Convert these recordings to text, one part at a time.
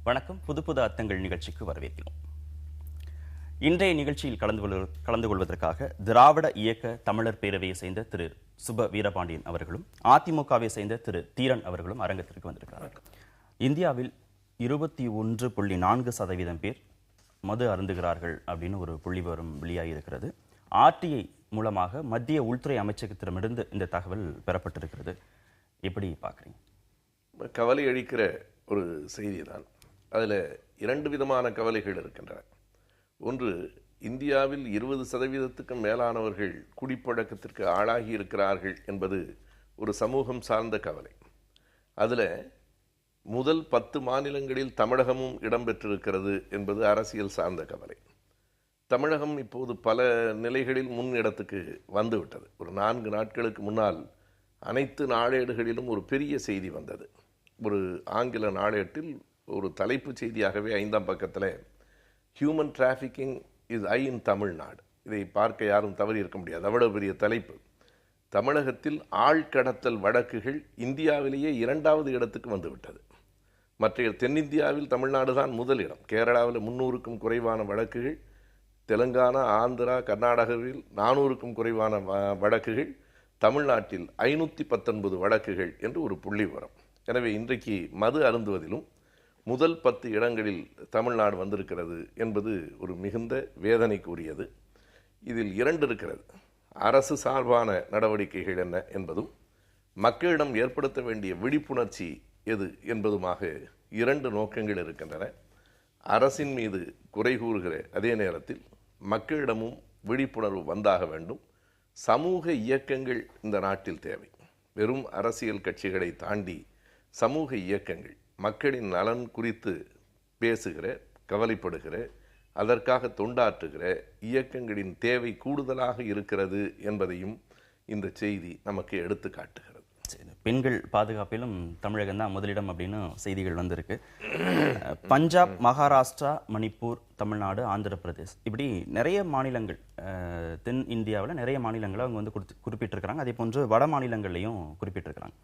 வணக்கம். புது புது அர்த்தங்கள் நிகழ்ச்சிக்கு வரவேற்கிறோம். இன்றைய நிகழ்ச்சியில் கலந்து கொள்வதற்காக திராவிட இயக்க தமிழர் பேரவையை சேர்ந்த திரு சுப வீரபாண்டியன் அவர்களும் அதிமுகவை சேர்ந்த திரு தீரன் அவர்களும் அரங்கத்திற்கு வந்திருக்கிறார்கள். இந்தியாவில் 21.4% பேர் மது அருந்துகிறார்கள் அப்படின்னு ஒரு புள்ளிவிவரம் வெளியாகி இருக்கிறது. ஆர்டிஐ மூலமாக மத்திய உள்துறை அமைச்சகத்திடமிருந்து இந்த தகவல் பெறப்பட்டிருக்கிறது. எப்படி பார்க்குறீங்க? கவலை அளிக்கிற ஒரு செய்தி தான். அதில் இரண்டு விதமான கவலைகள் இருக்கின்றன. ஒன்று, இந்தியாவில் 20% மேலானவர்கள் குடிப்பழக்கத்திற்கு ஆளாகி இருக்கிறார்கள் என்பது ஒரு சமூகம் சார்ந்த கவலை. அதில் முதல் 10 மாநிலங்களில் தமிழகமும் இடம்பெற்றிருக்கிறது என்பது அரசியல் சார்ந்த கவலை. தமிழகம் இப்போது பல நிலைகளில் முன்னிடத்துக்கு வந்துவிட்டது. ஒரு 4 நாட்களுக்கு முன்னால் அனைத்து நாளேடுகளிலும் ஒரு பெரிய செய்தி வந்தது. ஒரு ஆங்கில நாளேட்டில் ஒரு தலைப்பு செய்தியாகவே 5ஆம் பக்கத்தில் ஹியூமன் டிராஃபிக்கிங் இஸ் ஐ இன் தமிழ்நாடு. இதை பார்க்க யாரும் தவறி இருக்க முடியாது. அவ்வளவு பெரிய தலைப்பு. தமிழகத்தில் ஆழ்கடத்தல் வழக்குகள் இந்தியாவிலேயே 2வது இடத்துக்கு வந்துவிட்டது. மற்ற தென்னிந்தியாவில் தமிழ்நாடு தான் முதலிடம். கேரளாவில் 300க்கும் குறைவான வழக்குகள், தெலுங்கானா, ஆந்திரா, கர்நாடகாவில் 400க்கும் குறைவான வழக்குகள், தமிழ்நாட்டில் 519 வழக்குகள் என்று ஒரு புள்ளி வரும். எனவே இன்றைக்கு மது அருந்துவதிலும் முதல் 10 இடங்களில் தமிழ்நாடு வந்திருக்கிறது என்பது ஒரு மிகுந்த வேதனைக்குரியது. இதில் 2 இருக்கிறது. அரசு சார்பான நடவடிக்கைகள் என்ன என்பதும், மக்களிடம் ஏற்படுத்த வேண்டிய விழிப்புணர்ச்சி எது என்பதுமாக 2 நோக்கங்கள் இருக்கின்றன. அரசின் மீது குறை கூறுகிற அதே நேரத்தில் மக்களிடமும் விழிப்புணர்வு வந்தாக வேண்டும். சமூக இயக்கங்கள் இந்த நாட்டில் தேவை. வெறும் அரசியல் கட்சிகளை தாண்டி சமூக இயக்கங்கள் மக்களின் நலன் குறித்து பேசுகிற, கவலைப்படுகிற, அதற்காக தொண்டாற்றுகிற இயக்கங்களின் தேவை கூடுதலாக இருக்கிறது என்பதையும் இந்த செய்தி நமக்கு எடுத்து காட்டுகிறது. பெண்கள் பாதுகாப்பிலும் தமிழகம் தான் முதலிடம் அப்படின்னு செய்திகள் வந்திருக்கு. பஞ்சாப், மகாராஷ்டிரா, மணிப்பூர், தமிழ்நாடு, ஆந்திர பிரதேஷ், இப்படி நிறைய மாநிலங்கள், தென் இந்தியாவில் நிறைய மாநிலங்களை அவங்க வந்து குறிப்பிட்டிருக்கிறாங்க. அதே போன்று வட மாநிலங்கள்லையும் குறிப்பிட்டிருக்கிறாங்க.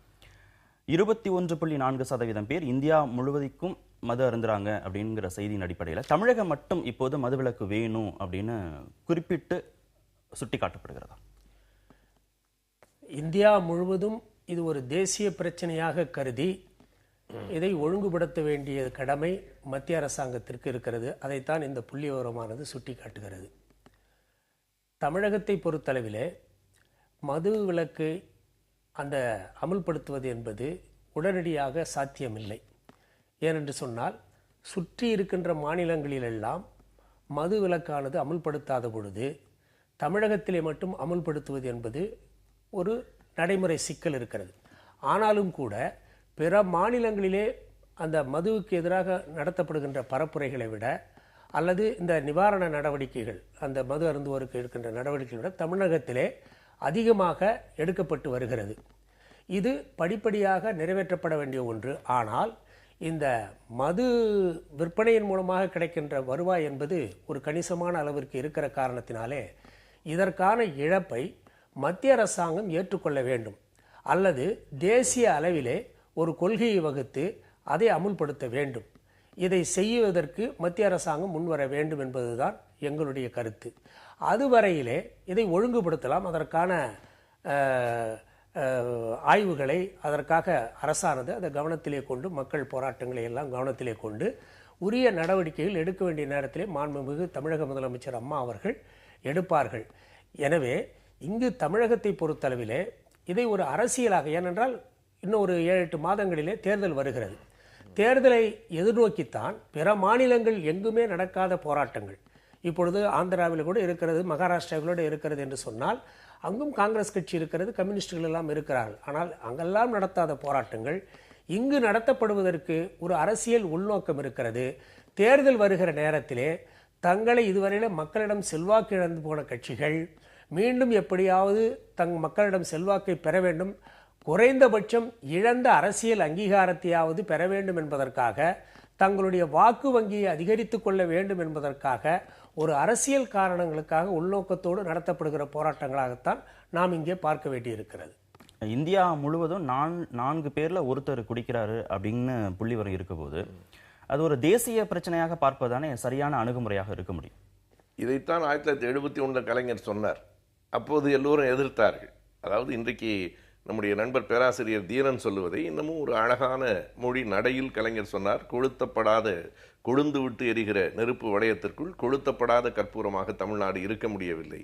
21.4% பேர் இந்தியா முழுவதுக்கும் மது அருந்துறாங்க அப்படிங்கிற செய்தியின் அடிப்படையில் தமிழகம் மட்டும் இப்போது மதுவிலக்கு வேணும் அப்படின்னு குறிப்பிட்டு சுட்டி காட்டப்படுகிறதா? இந்தியா முழுவதும் இது ஒரு தேசிய பிரச்சனையாக கருதி இதை ஒழுங்குபடுத்த வேண்டிய கடமை மத்திய அரசாங்கத்திற்கு இருக்கிறது. அதைத்தான் இந்த புள்ளி விவரமானது சுட்டி காட்டுகிறது. தமிழகத்தை பொறுத்தளவிலே மது விலக்கு அந்த அமுல்படுத்துவது என்பது உடனடியாக சாத்தியமில்லை. ஏனென்று சொன்னால், சுற்றி இருக்கின்ற மாநிலங்களிலெல்லாம் மது விலக்கானது அமுல்படுத்தாத பொழுது தமிழகத்திலே மட்டும் அமுல்படுத்துவது என்பது ஒரு நடைமுறை சிக்கல் இருக்கிறது. ஆனாலும் கூட பிற மாநிலங்களிலே அந்த மதுவுக்கு எதிராக நடத்தப்படுகின்ற பரப்புரைகளை விட, அல்லது இந்த நிவாரண நடவடிக்கைகள், அந்த மது அருந்துவோருக்கு இருக்கின்ற நடவடிக்கைகளை விட தமிழகத்திலே அதிகமாக எடுக்கப்பட்டு வருகிறது. இது படிப்படியாக நிறைவேற்றப்பட வேண்டிய ஒன்று. ஆனால் இந்த மது விற்பனையின் மூலமாக கிடைக்கின்ற வருவாய் என்பது ஒரு கணிசமான அளவிற்கு இருக்கிற காரணத்தினாலே இதற்கான இழப்பை மத்திய அரசாங்கம் ஏற்றுக்கொள்ள வேண்டும், அல்லது தேசிய அளவிலே ஒரு கொள்கையை வகுத்து அதை அமுல்படுத்த வேண்டும். இதை செய்வதற்கு மத்திய அரசாங்கம் முன்வர வேண்டும் என்பதுதான் எங்களுடைய கருத்து. அதுவரையிலே இதை ஒழுங்குபடுத்தலாம். அதற்கான ஆய்வுகளை அதற்காக அரசானது அதை கவனத்திலே கொண்டு, மக்கள் போராட்டங்களை எல்லாம் கவனத்திலே கொண்டு உரிய நடவடிக்கைகள் எடுக்க வேண்டிய நேரத்திலே மாண்புமிகு தமிழக முதலமைச்சர் அம்மா அவர்கள் எடுப்பார்கள். எனவே இங்கு தமிழகத்தை பொறுத்தளவிலே இதை ஒரு அரசியலாக, ஏனென்றால் இன்னும் ஒரு 7-8 மாதங்களிலே தேர்தல் வருகிறது. தேர்தலை எதிர்நோக்கித்தான் பிற மாநிலங்கள் எங்குமே நடக்காத போராட்டங்கள் இப்பொழுது ஆந்திராவில் கூட இருக்கிறது, மகாராஷ்டிராவில் இருக்கிறது என்று சொன்னால், அங்கும் காங்கிரஸ் கட்சி இருக்கிறது, கம்யூனிஸ்டுகள் எல்லாம் இருக்கிறார்கள். ஆனால் அங்கெல்லாம் நடத்தாத போராட்டங்கள் இங்கு நடத்தப்படுவதற்கு ஒரு அரசியல் உள்நோக்கம் இருக்கிறது. தேர்தல் வருகிற நேரத்திலே தங்களை இதுவரையில மக்களிடம் செல்வாக்கு இழந்து போன கட்சிகள் மீண்டும் எப்படியாவது மக்களிடம் செல்வாக்கை பெற வேண்டும், குறைந்தபட்சம் இழந்த அரசியல் அங்கீகாரத்தையாவது பெற வேண்டும் என்பதற்காக, தங்களுடைய வாக்கு வங்கியை அதிகரித்துக் கொள்ள வேண்டும் என்பதற்காக, ஒரு அரசியல் காரணங்களுக்காக உள்நோக்கத்தோடு நடத்தப்படுகிற போராட்டங்களாகத்தான் நாம் இங்கே பார்க்க வேண்டியிருக்கிறது. இந்தியா முழுவதும் 4 பேர்ல ஒருத்தர் குடிக்கிறாரு அப்படின்னு புள்ளிவரம் இருக்க போது அது ஒரு தேசிய பிரச்சனையாக பார்ப்பதானே சரியான அணுகுமுறையாக இருக்க முடியும். இதைத்தான் 1971 கலைஞர் சொன்னார். அப்போது எல்லோரும் எதிர்த்தார்கள். அதாவது இன்றைக்கு நம்முடைய நண்பர் பேராசிரியர் தீரன் சொல்லுவதை இன்னமும் ஒரு அழகான மொழி நடையில் கலைஞர் சொன்னார். கொழுந்து விட்டு எரிகிற நெருப்பு வளையத்திற்குள் கொளுத்தப்படாத கற்பூரமாக தமிழ்நாடு இருக்க முடியவில்லை.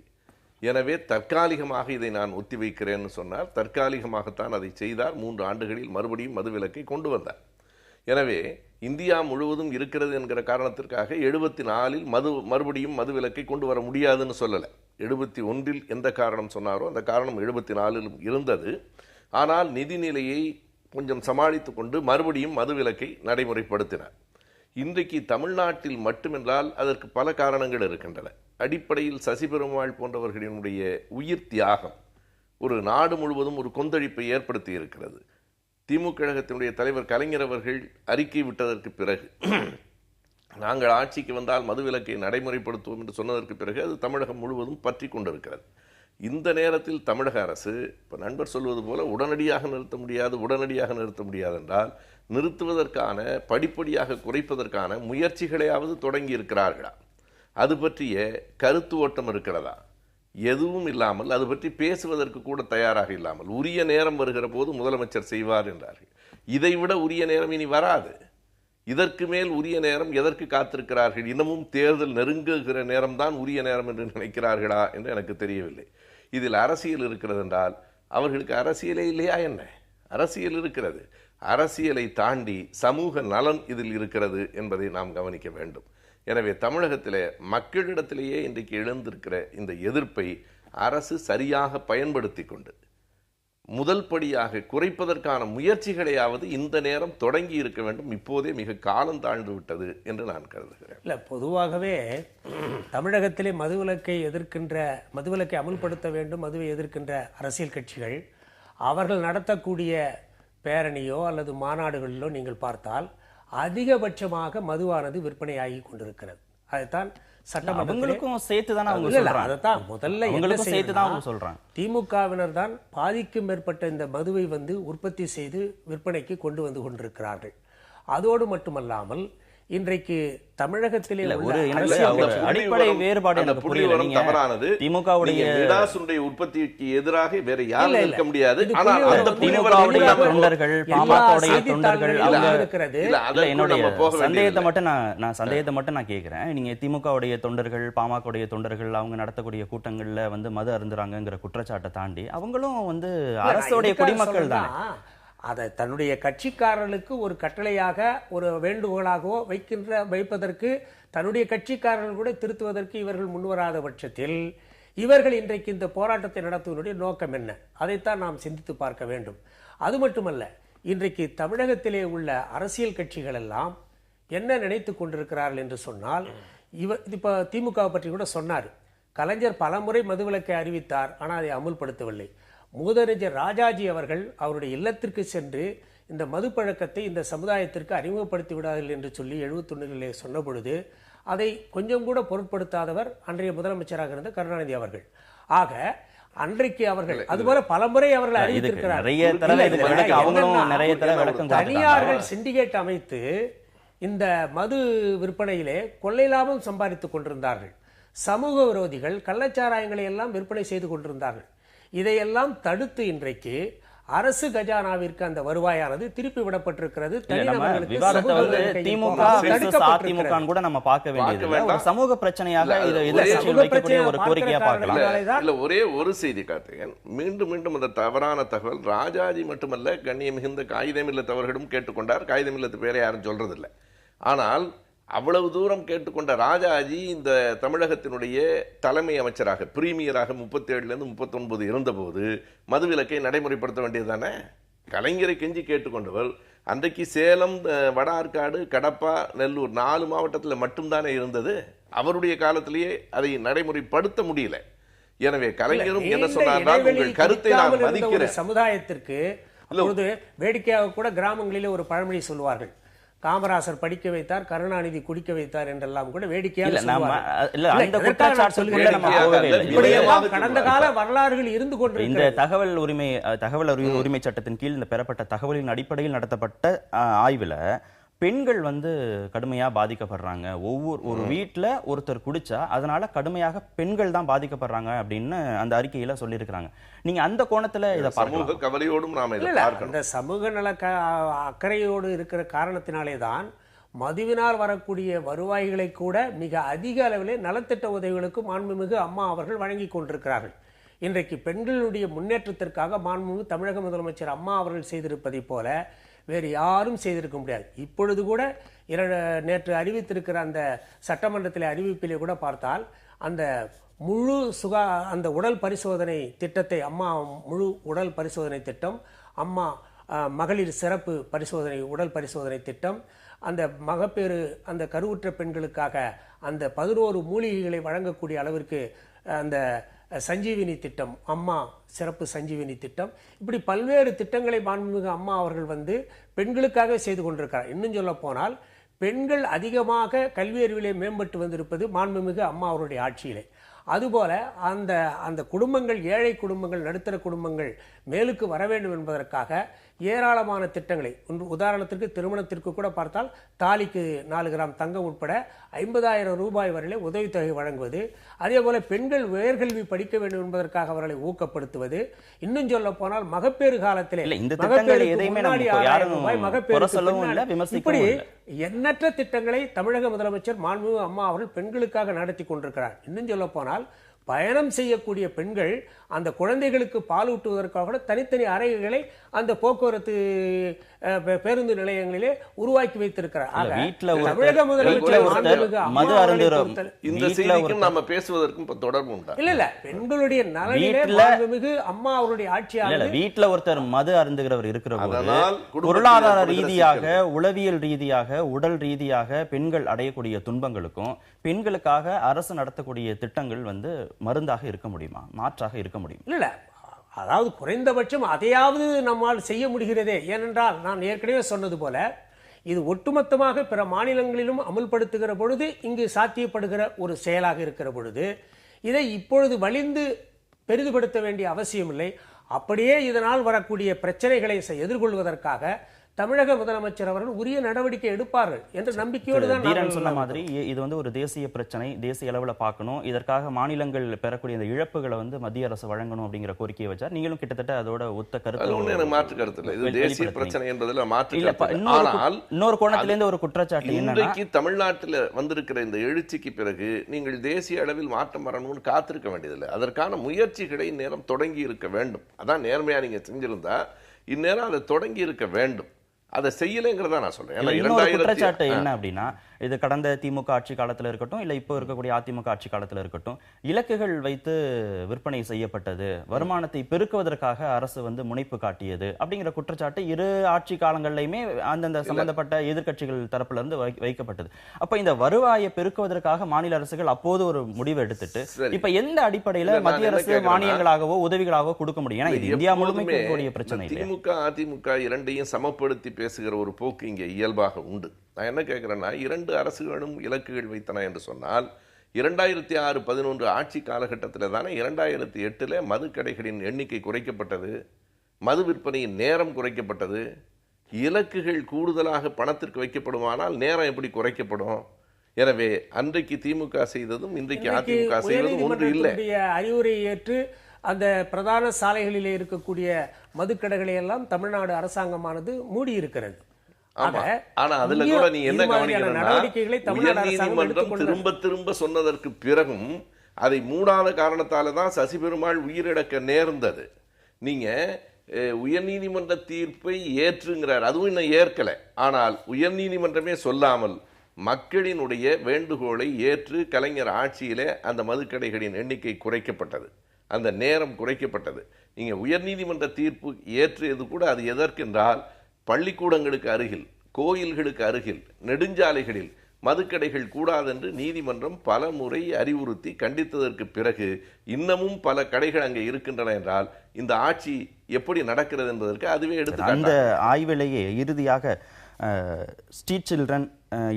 எனவே தற்காலிகமாக இதை நான் ஒத்திவைக்கிறேன்னு சொன்னார். தற்காலிகமாகத்தான் அதை செய்தார். 3 ஆண்டுகளில் மறுபடியும் மதுவிலக்கை கொண்டு வந்தார். எனவே இந்தியா முழுவதும் இருக்கிறது என்கிற காரணத்திற்காக 74 மறுபடியும் மதுவிலக்கை கொண்டு வர முடியாதுன்னு சொல்லலை. 71 எந்த காரணம் சொன்னாரோ அந்த காரணம் 74 இருந்தது. ஆனால் நிதிநிலையை கொஞ்சம் சமாளித்து கொண்டு மறுபடியும் மதுவிலக்கை நடைமுறைப்படுத்தினார். இன்றைக்கு தமிழ்நாட்டில் மட்டுமென்றால் அதற்கு பல காரணங்கள் இருக்கின்றன. அடிப்படையில் சசிபெருமாள் போன்றவர்களினுடைய உயிர் தியாகம் ஒரு நாடு முழுவதும் ஒரு கொந்தளிப்பை ஏற்படுத்தி இருக்கிறது. திமுக கழகத்தினுடைய தலைவர் கலைஞர் அவர்கள் அறிக்கை விட்டதற்கு பிறகு, நாங்கள் ஆட்சிக்கு வந்தால் மதுவிலக்கை நடைமுறைப்படுத்துவோம் என்று சொன்னதற்கு பிறகு அது தமிழகம் முழுவதும் பற்றி கொண்டிருக்கிறது. இந்த நேரத்தில் தமிழக அரசு இப்போ நண்பர் சொல்வது போல உடனடியாக நிறுத்த முடியாது என்றால் நிறுத்துவதற்கான படிப்படியாக குறைப்பதற்கான முயற்சிகளையாவது தொடங்கி இருக்கிறார்களா? அது பற்றிய கருத்து ஓட்டம் இருக்கிறதா? எதுவும் இல்லாமல், அது பற்றி பேசுவதற்கு கூட தயாராக இல்லாமல், உரிய நேரம் வருகிற போது முதலமைச்சர் செய்வார் என்றார்கள். இதைவிட உரிய நேரம் இனி வராது. இதற்கு மேல் உரிய நேரம் எதற்கு காத்திருக்கிறார்கள்? இன்னமும் தேர்தல் நெருங்குகிற நேரம்தான் உரிய நேரம் என்று நினைக்கிறார்களா என்று எனக்கு தெரியவில்லை. இதில் அரசியல் இருக்கிறது என்றால் அவர்களுக்கு அரசியலே இல்லையா என்ன? அரசியல் இருக்கிறது. அரசியலை தாண்டி சமூக நலன் இதில் இருக்கிறது என்பதை நாம் கவனிக்க வேண்டும். எனவே தமிழகத்திலே மக்களிடத்திலேயே இன்றைக்கு எழுந்திருக்கிற இந்த எதிர்ப்பை அரசு சரியாக பயன்படுத்தி கொண்டு முதல் படியாக குறைப்பதற்கான முயற்சிகளையாவது இந்த நேரம் தொடங்கி இருக்க வேண்டும். இப்போதே மிக காலம் தாழ்ந்து விட்டது என்று நான் கருதுகிறேன். இல்லை, பொதுவாகவே தமிழகத்திலே மதுவிலக்கை அமுல்படுத்த வேண்டும், மதுவை எதிர்க்கின்ற அரசியல் கட்சிகள் அவர்கள் நடத்தக்கூடிய பேரணியோ அல்லது மாநாடுகளிலோ நீங்கள் பார்த்தால் அதிகபட்சமாக மதுவானது விற்பனையாகி கொண்டிருக்கிறது. அதுதான் சட்டமன்றங்களுக்கும் சேர்த்து தான் அவங்க சொல்றாங்க. அதைத்தான் முதல்ல அவங்களுக்கும் சேர்த்து தான் அவங்க சொல்றாங்க. திமுகவினர் தான் பாதிக்கும் மேற்பட்ட இந்த மதுவை உற்பத்தி செய்து விற்பனைக்கு கொண்டு வந்து கொண்டிருக்கிறார்கள். அதோடு மட்டுமல்லாமல் இன்றைக்கு தமிழகத்திலே ஒரு அடிப்படை வேறுபாடு எனக்கு புரியல. தவறானது. திமுகவுடைய மிடாசுடைய உற்பத்திக்கு எதிராக வேற யாரும் இருக்க முடியாது. திமுகவுடைய தொண்டர்கள், பாமகவுடைய தொண்டர்கள், என்னுடைய சந்தேகத்தை மட்டும் நான் கேட்கிறேன். நீங்க திமுகவுடைய தொண்டர்கள், பாமகவுடைய தொண்டர்கள் அவங்க நடத்தக்கூடிய கூட்டங்கள்ல மது அருந்துறாங்கிற குற்றச்சாட்டை தாண்டி அவங்களும் அரசுடைய குடிமக்கள் தான். அதை தன்னுடைய கட்சிக்காரர்களுக்கு ஒரு கட்டளையாக ஒரு வேண்டுகோளாகவோ வைப்பதற்கு தன்னுடைய கட்சிக்காரர்கள் கூட திருத்துவதற்கு இவர்கள் முன்வராத பட்சத்தில் இவர்கள் இன்றைக்கு இந்த போராட்டத்தை நடத்துவதனுடைய நோக்கம் என்ன? அதைத்தான் நாம் சிந்தித்து பார்க்க வேண்டும். அது மட்டுமல்ல, இன்றைக்கு தமிழகத்திலே உள்ள அரசியல் கட்சிகள் எல்லாம் என்ன நினைத்து கொண்டிருக்கிறார்கள் என்று சொன்னால், இப்போ திமுக பற்றி கூட சொன்னார். கலைஞர் பலமுறை மதுவிலக்கை அறிவித்தார், ஆனால் அதை அமுல்படுத்தவில்லை. மூதறிஞர் ராஜாஜி அவர்கள் அவருடைய இல்லத்திற்கு சென்று இந்த மது பழக்கத்தை இந்த சமுதாயத்திற்கு அறிமுகப்படுத்தி விடாதீர்கள் என்று சொல்லி 71 சொன்ன பொழுது அதை கொஞ்சம் கூட பொருட்படுத்தாதவர் அன்றைய முதலமைச்சராக இருந்த கருணாநிதி அவர்கள். ஆக அன்றைக்கு அவர்கள் அதுபோல பலமுறை அவர்கள் அறிவித்திருக்கிறார். தனியார்கள் சிண்டிகேட் அமைத்து இந்த மது விற்பனையிலே கொள்ளை லாபம் சம்பாதித்துக் கொண்டிருந்தார்கள். சமூக விரோதிகள் கள்ளச்சாராயங்களை எல்லாம் விற்பனை செய்து கொண்டிருந்தார்கள். இதையெல்லாம் தடுத்து இன்றைக்கு அரசு கஜானாவிற்கு அந்த வருவாயானது திருப்பி விடப்பட்டிருக்கிறது. சமூக பிரச்சனையாக ஒரு கோரிக்கையா பார்க்கலாம். ஒரே ஒரு செய்தி காட்டுகிறேன். மீண்டும் மீண்டும் அந்த தவறான தகவல் ராஜாஜி மட்டுமல்ல, கண்ணிய மிகுந்த காகிதமில்லத்தவர்களும் கேட்டுக்கொண்டார். காகிதமில்லத்து பேரை யாரும் சொல்றதில்லை. ஆனால் அவ்வளவு தூரம் கேட்டுக்கொண்ட ராஜாஜி இந்த தமிழகத்தினுடைய தலைமை அமைச்சராக பிரீமியராக 37 39 இருந்தபோது மதுவிலக்கை நடைமுறைப்படுத்த வேண்டியதுதானே? கலைஞரை கெஞ்சி கேட்டுக்கொண்டவர். அன்றைக்கு சேலம், வட ஆற்காடு, கடப்பா, நெல்லூர் 4 மாவட்டத்தில் மட்டும்தானே இருந்தது. அவருடைய காலத்திலேயே அதை நடைமுறைப்படுத்த முடியல. எனவே கலைஞரும் என்ன சொன்னார், உங்கள் கருத்தை நான் மதிக்கிறேன். சமுதாயத்திற்கு வேடிக்கையாக கூட கிராமங்களிலே ஒரு பழமொழி சொல்வார்கள். காமராசர் படிக்க வைத்தார், கருணாநிதி குடிக்க வைத்தார் என்றெல்லாம் கூட வேடிக்கையாக கடந்த கால வரலாறுகள் இருந்து கொண்டு இந்த தகவல் உரிமை சட்டத்தின் கீழ் இந்த பெறப்பட்ட தகவலின் அடிப்படையில் நடத்தப்பட்ட ஆய்வுல பெண்கள் வந்து கடுமையா பாதிக்கப்படுறாங்க. ஒரு வீட்ல ஒருத்தர் குடிச்சா அதனால கடுமையாக பெண்கள் தான் பாதிக்கப்படுறாங்க அப்படின்னு அந்த அறிக்கையில சொல்லியிருக்கிறாங்க. நீங்க அந்த கோணத்துல இதை சமூக பார்க்கலாம். கவலையோடும் நாம இதை இல்ல பார்க்கணும். அந்த சமூக நல அக்கறையோடு இருக்கிற காரணத்தினாலே தான் மதுவினால் வரக்கூடிய வருவாய்களை கூட மிக அதிக அளவிலே நலத்திட்ட உதவிகளுக்கு மாண்புமிகு அம்மா அவர்கள் வழங்கி கொண்டிருக்கிறார்கள். இன்றைக்கு பெண்களுடைய முன்னேற்றத்திற்காக மாண்புமிகு தமிழக முதலமைச்சர் அம்மா அவர்கள் செய்திருப்பதைப் போல வேறு யாரும் செய்திருக்க முடியாது. இப்பொழுது கூட நேற்று அறிவித்திருக்கிற அந்த சட்டமன்றத்தில் அறிவிப்பிலே கூட பார்த்தால் அந்த முழு அந்த உடல் பரிசோதனை திட்டத்தை, அம்மா முழு உடல் பரிசோதனை திட்டம், அம்மா மகளிர் சிறப்பு பரிசோதனை உடல் பரிசோதனை திட்டம், அந்த மகப்பேறு அந்த கருவுற்ற பெண்களுக்காக அந்த 11 மூலிகைகளை வழங்கக்கூடிய அளவிற்கு அந்த சஞ்சீவினி திட்டம், அம்மா சிறப்பு சஞ்சீவினி திட்டம், இப்படி பல்வேறு திட்டங்களை மாண்புமிகு அம்மா அவர்கள் வந்து பெண்களுக்காக செய்து கொண்டிருக்கிறார். இன்னும் சொல்ல போனால் பெண்கள் அதிகமாக கல்வி அறிவிலே மேம்பட்டு வந்திருப்பது மாண்புமிகு அம்மா அவருடைய ஆட்சியிலே. அதுபோல அந்த அந்த குடும்பங்கள், ஏழை குடும்பங்கள், நடுத்தர குடும்பங்கள் மேலுக்கு வர வேண்டும் என்பதற்காக ஏராளமான திட்டங்களை, உதாரணத்திற்கு திருமணத்திற்கு கூட பார்த்தால் தாலிக்கு 4 கிராம் தங்கம் உட்பட 50,000 ரூபாய் வரையிலே உதவித்தொகை வழங்குவது, அதே போல பெண்கள் உயர்கல்வி படிக்க வேண்டும் என்பதற்காக அவர்களை ஊக்கப்படுத்துவது, இன்னும் சொல்ல போனால் மகப்பேறு காலத்திலே இப்படி எண்ணற்ற திட்டங்களை தமிழக முதலமைச்சர் மாண்புமிகு அம்மா அவர்கள் பெண்களுக்காக நடத்தி கொண்டிருக்கிறார். இன்னும் சொல்ல போனால் பயணம் செய்யக்கூடிய பெண்கள் அந்த குழந்தைகளுக்கு பால் ஊட்டுவதற்காக தனித்தனி அறைகளை அந்த போக்குவரத்து பேருந்து நிலையங்களிலே உருவாக்கி வைத்திருக்கிறார். தமிழக முதலமைச்சர் இந்த செய்திக்கும் நாம பேசுவதற்கும் தொடர்பு உண்டா? இல்ல பெண்களுடைய நலனிலே மாண்புமிகு அம்மா அவருடைய ஆட்சியாளர் வீட்டுல ஒருத்தர் மது அருந்துகிறவர் இருக்கிற போது பொருளாதார ரீதியாக, உளவியல் ரீதியாக, உடல் ரீதியாக பெண்கள் அடையக்கூடிய துன்பங்களுக்கும் பெண்களுக்காக அரசு நடத்தக்கூடிய திட்டங்கள் வந்து மருந்தாக இருக்க முடியுமா, மாற்றாக இருக்க முடியும்? இல்ல அதாவது குறைந்தபட்சம் அதையாவது நம்மால் செய்ய முடிகிறதே. ஏனென்றால் நான் ஏற்கனவே சொன்னது போல இது ஒட்டுமொத்தமாக பிற மாநிலங்களிலும் அமுல்படுத்துகிற பொழுது இங்கு சாத்தியப்படுகிற ஒரு செயலாக இருக்கிற பொழுது இதை இப்பொழுது வலிந்து பெரிதுபடுத்த வேண்டிய அவசியம் இல்லை. அப்படியே இதனால் வரக்கூடிய பிரச்சனைகளை எதிர்கொள்வதற்காக தமிழக முதலமைச்சர் அவர்கள் உரிய நடவடிக்கை எடுப்பார்கள் என்ற நம்பிக்கையோடு தான் வீரன் சொன்ன மாதிரி இது வந்து ஒரு தேசிய பிரச்சனை, தேசிய அளவில் பார்க்கணும். இதற்காக மாநிலங்கள் பெறக்கூடிய இந்த இழப்புகளை வந்து மத்திய அரசு வழங்கணும் அப்படிங்கிற கோரிக்கையை வச்சார். நீங்களும் கிட்டத்தட்ட அதோட ஒத்த கருத்து. மாற்று கருத்து இல்லை, இது தேசிய பிரச்சனை என்பதில் மாற்று. ஆனால் இன்னொரு கோணத்திலிருந்து ஒரு குற்றச்சாட்டு, இன்றைக்கு தமிழ்நாட்டில் வந்திருக்கிற இந்த எழுச்சிக்கு பிறகு நீங்கள் தேசிய அளவில் மாற்றம் வரணும்னு காத்திருக்க வேண்டியதில்லை. அதற்கான முயற்சிகளை நேரம் தொடங்கி இருக்க வேண்டும். அதான் நேர்மையா நீங்க செஞ்சிருந்தா இந்நேரம் அதை தொடங்கி இருக்க வேண்டும். அதை செய்யலைங்கிறதா நான் சொல்றேன். குற்றச்சாட்டு என்ன அப்படின்னா, இது கடந்த திமுக ஆட்சி காலத்துல இருக்கட்டும், இல்ல இப்போ இருக்கக்கூடிய அதிமுக ஆட்சி காலத்துல இருக்கட்டும், இலக்குகள் வைத்து விற்பனை செய்யப்பட்டது, வருமானத்தை பெருக்குவதற்காக அரசு வந்து முனைப்பு காட்டியது அப்படிங்கிற குற்றச்சாட்டு இரு ஆட்சி காலங்கள்லயுமே அந்தந்த சம்பந்தப்பட்ட எதிர்க்கட்சிகள் தரப்புல இருந்து வைக்கப்பட்டது. அப்ப இந்த வருவாயை பெருக்குவதற்காக மாநில அரசுகள் அப்போது ஒரு முடிவு எடுத்துட்டு இப்ப எந்த அடிப்படையில மத்திய அரசு மானியங்களாகவோ உதவிகளாகவோ கொடுக்க முடியும்? ஏன்னா இது இந்தியா முழுமைக்கு இருக்கக்கூடிய பிரச்சனை. திமுக அதிமுக இரண்டையும் சமப்படுத்தி பேசுகிற ஒரு போக்கு இங்கே இயல்பாக உண்டு. நான் என்ன கேட்கிறேன்னா, 2 அரசுகளும் இலக்குகள் வைத்தன என்று சொன்னால் 2006-11 ஆட்சி காலகட்டத்தில் தானே 2008 மதுக்கடைகளின் எண்ணிக்கை குறைக்கப்பட்டது, மது விற்பனையின் நேரம் குறைக்கப்பட்டது. இலக்குகள் கூடுதலாக பணத்திற்கு வைக்கப்படுமானால் நேரம் எப்படி குறைக்கப்படும்? எனவே அன்றைக்கு திமுக செய்ததும் இன்றைக்கு அதிமுக செய்வதும் ஒன்று இல்லை. அறிவுரை ஏற்று அந்த பிரதான சாலைகளிலே இருக்கக்கூடிய மதுக்கடைகளை எல்லாம் தமிழ்நாடு அரசாங்கமானது மூடி இருக்கிறது. ஆனா அதுல கூட நீ என்ன கவனிக்கணும்னா, உயர்நீதிமன்றம் திரும்ப திரும்ப சொன்னதற்கு பிறகும் அதை மூடாத காரணத்தால தான் சசி பெருமாள் உயிரிழக்க நேர்ந்தது. நீங்க உயர்நீதிமன்ற தீர்ப்பை ஏற்றுங்கிறார், அதுவும் இன்னும் ஏற்கல. ஆனால் உயர்நீதிமன்றமே சொல்லாமல் மக்களினுடைய வேண்டுகோளை ஏற்று கலைஞர் ஆட்சியிலே அந்த மதுக்கடைகளின் எண்ணிக்கை குறைக்கப்பட்டது, அந்த நேரம் குறைக்கப்பட்டது. நீங்க உயர்நீதிமன்ற தீர்ப்பு ஏற்றியது கூட அது எதற்கென்றால், பள்ளிக்கூடங்களுக்கு அருகில், கோயில்களுக்கு அருகில், நெடுஞ்சாலைகளில் மதுக்கடைகள் கூடாதென்று நீதிமன்றம் பல முறை அறிவுறுத்தி கண்டித்ததற்கு பிறகு இன்னமும் பல கடைகள் அங்கே இருக்கின்றன என்றால் இந்த ஆட்சி எப்படி நடக்கிறது என்பதற்கு அதுவே எடுத்து. அந்த ஆய்விலேயே இறுதியாக ஸ்ட்ரீட் சில்ட்ரன்,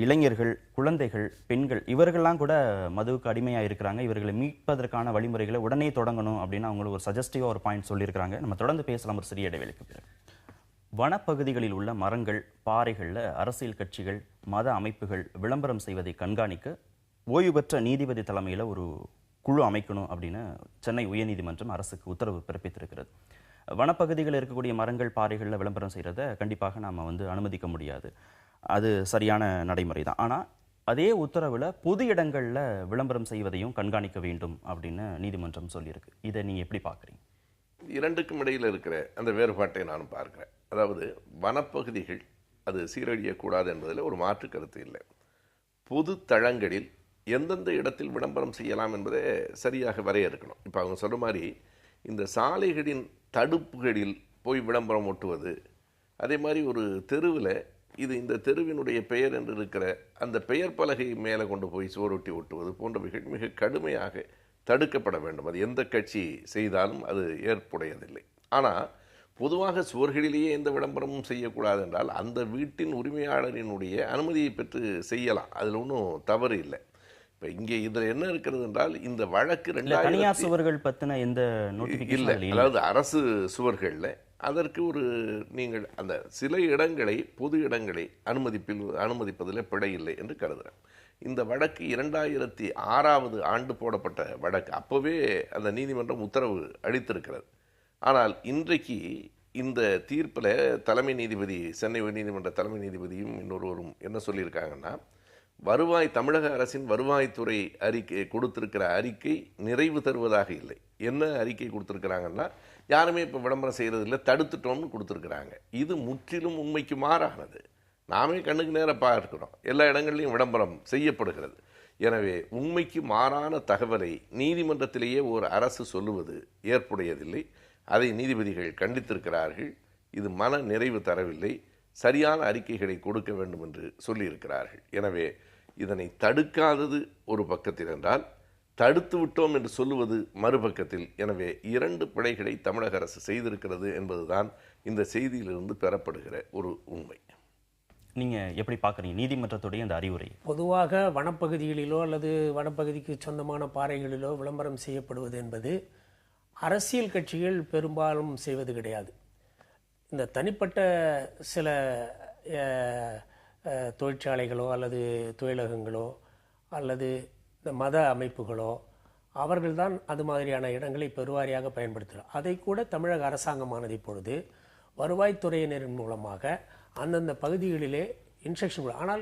இளைஞர்கள், குழந்தைகள், பெண்கள் இவர்கள்லாம் கூட மதுவுக்கு அடிமையாக இருக்கிறாங்க, இவர்களை மீட்பதற்கான வழிமுறைகளை உடனே தொடங்கணும் அப்படின்னு அவங்களுக்கு ஒரு சஜஸ்டிவாக ஒரு பாயிண்ட் சொல்லியிருக்கிறாங்க. நம்ம தொடர்ந்து பேசலாம் ஒரு சிறிய இடைவெளிக்கு பிறகு. வனப்பகுதிகளில் உள்ள மரங்கள், பாறைகளில் அரசியல் கட்சிகள், மத அமைப்புகள் விளம்பரம் செய்வதை கண்காணிக்க ஓய்வு பெற்ற நீதிபதி தலைமையில் ஒரு குழு அமைக்கணும் அப்படின்னு சென்னை உயர்நீதிமன்றம் அரசுக்கு உத்தரவு பிறப்பித்திருக்கிறது. வனப்பகுதிகளில் இருக்கக்கூடிய மரங்கள், பாறைகளில் விளம்பரம் செய்கிறத கண்டிப்பாக நாம் அனுமதிக்க முடியாது. அது சரியான நடைமுறை தான். ஆனால் அதே உத்தரவில் பொது இடங்களில் விளம்பரம் செய்வதையும் கண்காணிக்க வேண்டும் அப்படின்னு நீதிமன்றம் சொல்லியிருக்கு. இதை நீங்கள் எப்படி பார்க்குறீங்க? இரண்டுக்கும் இடையில் இருக்கிற அந்த வேறுபாட்டை நான் பார்க்கிறேன். அதாவது வனப்பகுதிகள் அது சீரழியக்கூடாது என்பதில் ஒரு மாற்று கருத்து இல்லை. பொது தளங்களில் எந்தெந்த இடத்தில் விளம்பரம் செய்யலாம் என்பதை சரியாக வரையறுக்கணும். இப்போ அவங்க சொல்ற மாதிரி இந்த சாலைகளின் தடுப்புகளில் போய் விளம்பரம் ஒட்டுவது, அதே மாதிரி ஒரு தெருவில் இது இந்த தெருவினுடைய பெயர் என்று இருக்கிற அந்த பெயர் பலகை மேலே கொண்டு போய் சுவரொட்டி ஒட்டுவது போன்றவைகள் மிக கடுமையாக தடுக்கப்பட வேண்டும். அது எந்த கட்சி செய்தாலும் அது ஏற்புடையதில்லை. ஆனால் பொதுவாக சுவர்களிலேயே எந்த விளம்பரமும் செய்யக்கூடாது என்றால் அந்த வீட்டின் உரிமையாளரினுடைய அனுமதியை பெற்று செய்யலாம். அதில் ஒன்றும் தவறு இல்லை. இப்போ இங்கே இதில் என்ன இருக்கிறது என்றால் இந்த வழக்கு தனியார் சுவர்கள் பற்றின எந்த இல்லை, அதாவது அரசு சுவர்களில் அதற்கு ஒரு நீங்கள் அந்த சில இடங்களை பொது இடங்களை அனுமதிப்பதில் பிழை இல்லை என்று கருதுகிறேன். இந்த வழக்கு 2006 ஆண்டு போடப்பட்ட வழக்கு. அப்போவே அந்த நீதிமன்றம் உத்தரவு அளித்திருக்கிறது. ஆனால் இன்றைக்கு இந்த தீர்ப்பில் தலைமை நீதிபதி, சென்னை உயர்நீதிமன்ற தலைமை நீதிபதியும் இன்னொருவரும் என்ன சொல்லியிருக்காங்கன்னா, தமிழக அரசின் வருவாய்த்துறை அறிக்கை கொடுத்திருக்கிற அறிக்கை நிறைவு தருவதாக இல்லை. என்ன அறிக்கை கொடுத்திருக்கிறாங்கன்னா, யாருமே இப்போ விளம்பரம் செய்கிறதில்லை, தடுத்துட்டோம்னு கொடுத்துருக்குறாங்க. இது முற்றிலும் உண்மைக்கு மாறானது. நாமே கண்ணுக்கு நேராக பார்க்கிறோம், எல்லா இடங்கள்லையும் விளம்பரம் செய்யப்படுகிறது. எனவே உண்மைக்கு மாறான தகவலை நீதிமன்றத்திலேயே ஒரு அரசு சொல்லுவது ஏற்புடையதில்லை. அதை நீதிபதிகள் கண்டித்திருக்கிறார்கள். இது மன நிறைவு தரவில்லை, சரியான அறிக்கைகளை கொடுக்க வேண்டும் என்று சொல்லியிருக்கிறார்கள். எனவே இதனை தடுக்காதது ஒரு பக்கத்தில் என்றால், தடுத்து விட்டோம் என்று சொல்லுவது மறுபக்கத்தில். எனவே 2 பிழைகளை தமிழக அரசு செய்திருக்கிறது என்பதுதான் இந்த செய்தியிலிருந்து பெறப்படுகிற ஒரு உண்மை. நீங்கள் எப்படி பார்க்குறீங்க நீதிமன்றத்துடைய அந்த அறிவுரை? பொதுவாக வனப்பகுதிகளிலோ அல்லது வனப்பகுதிக்கு சொந்தமான பாறைகளிலோ விளம்பரம் செய்யப்படுவது என்பது அரசியல் கட்சிகள் பெரும்பாலும் செய்வது கிடையாது. இந்த தனிப்பட்ட சில தொழிற்சாலைகளோ அல்லது தொழிலகங்களோ அல்லது இந்த மத அமைப்புகளோ அவர்கள்தான் அது மாதிரியான இடங்களை பெருவாரியாக பயன்படுத்துகிறார். அதை கூட தமிழக அரசாங்கமானது இப்பொழுது வருவாய்த்துறையினரின் மூலமாக அந்தந்த பகுதிகளிலே இன்ஸ்ட்ரக்ஷன். ஆனால்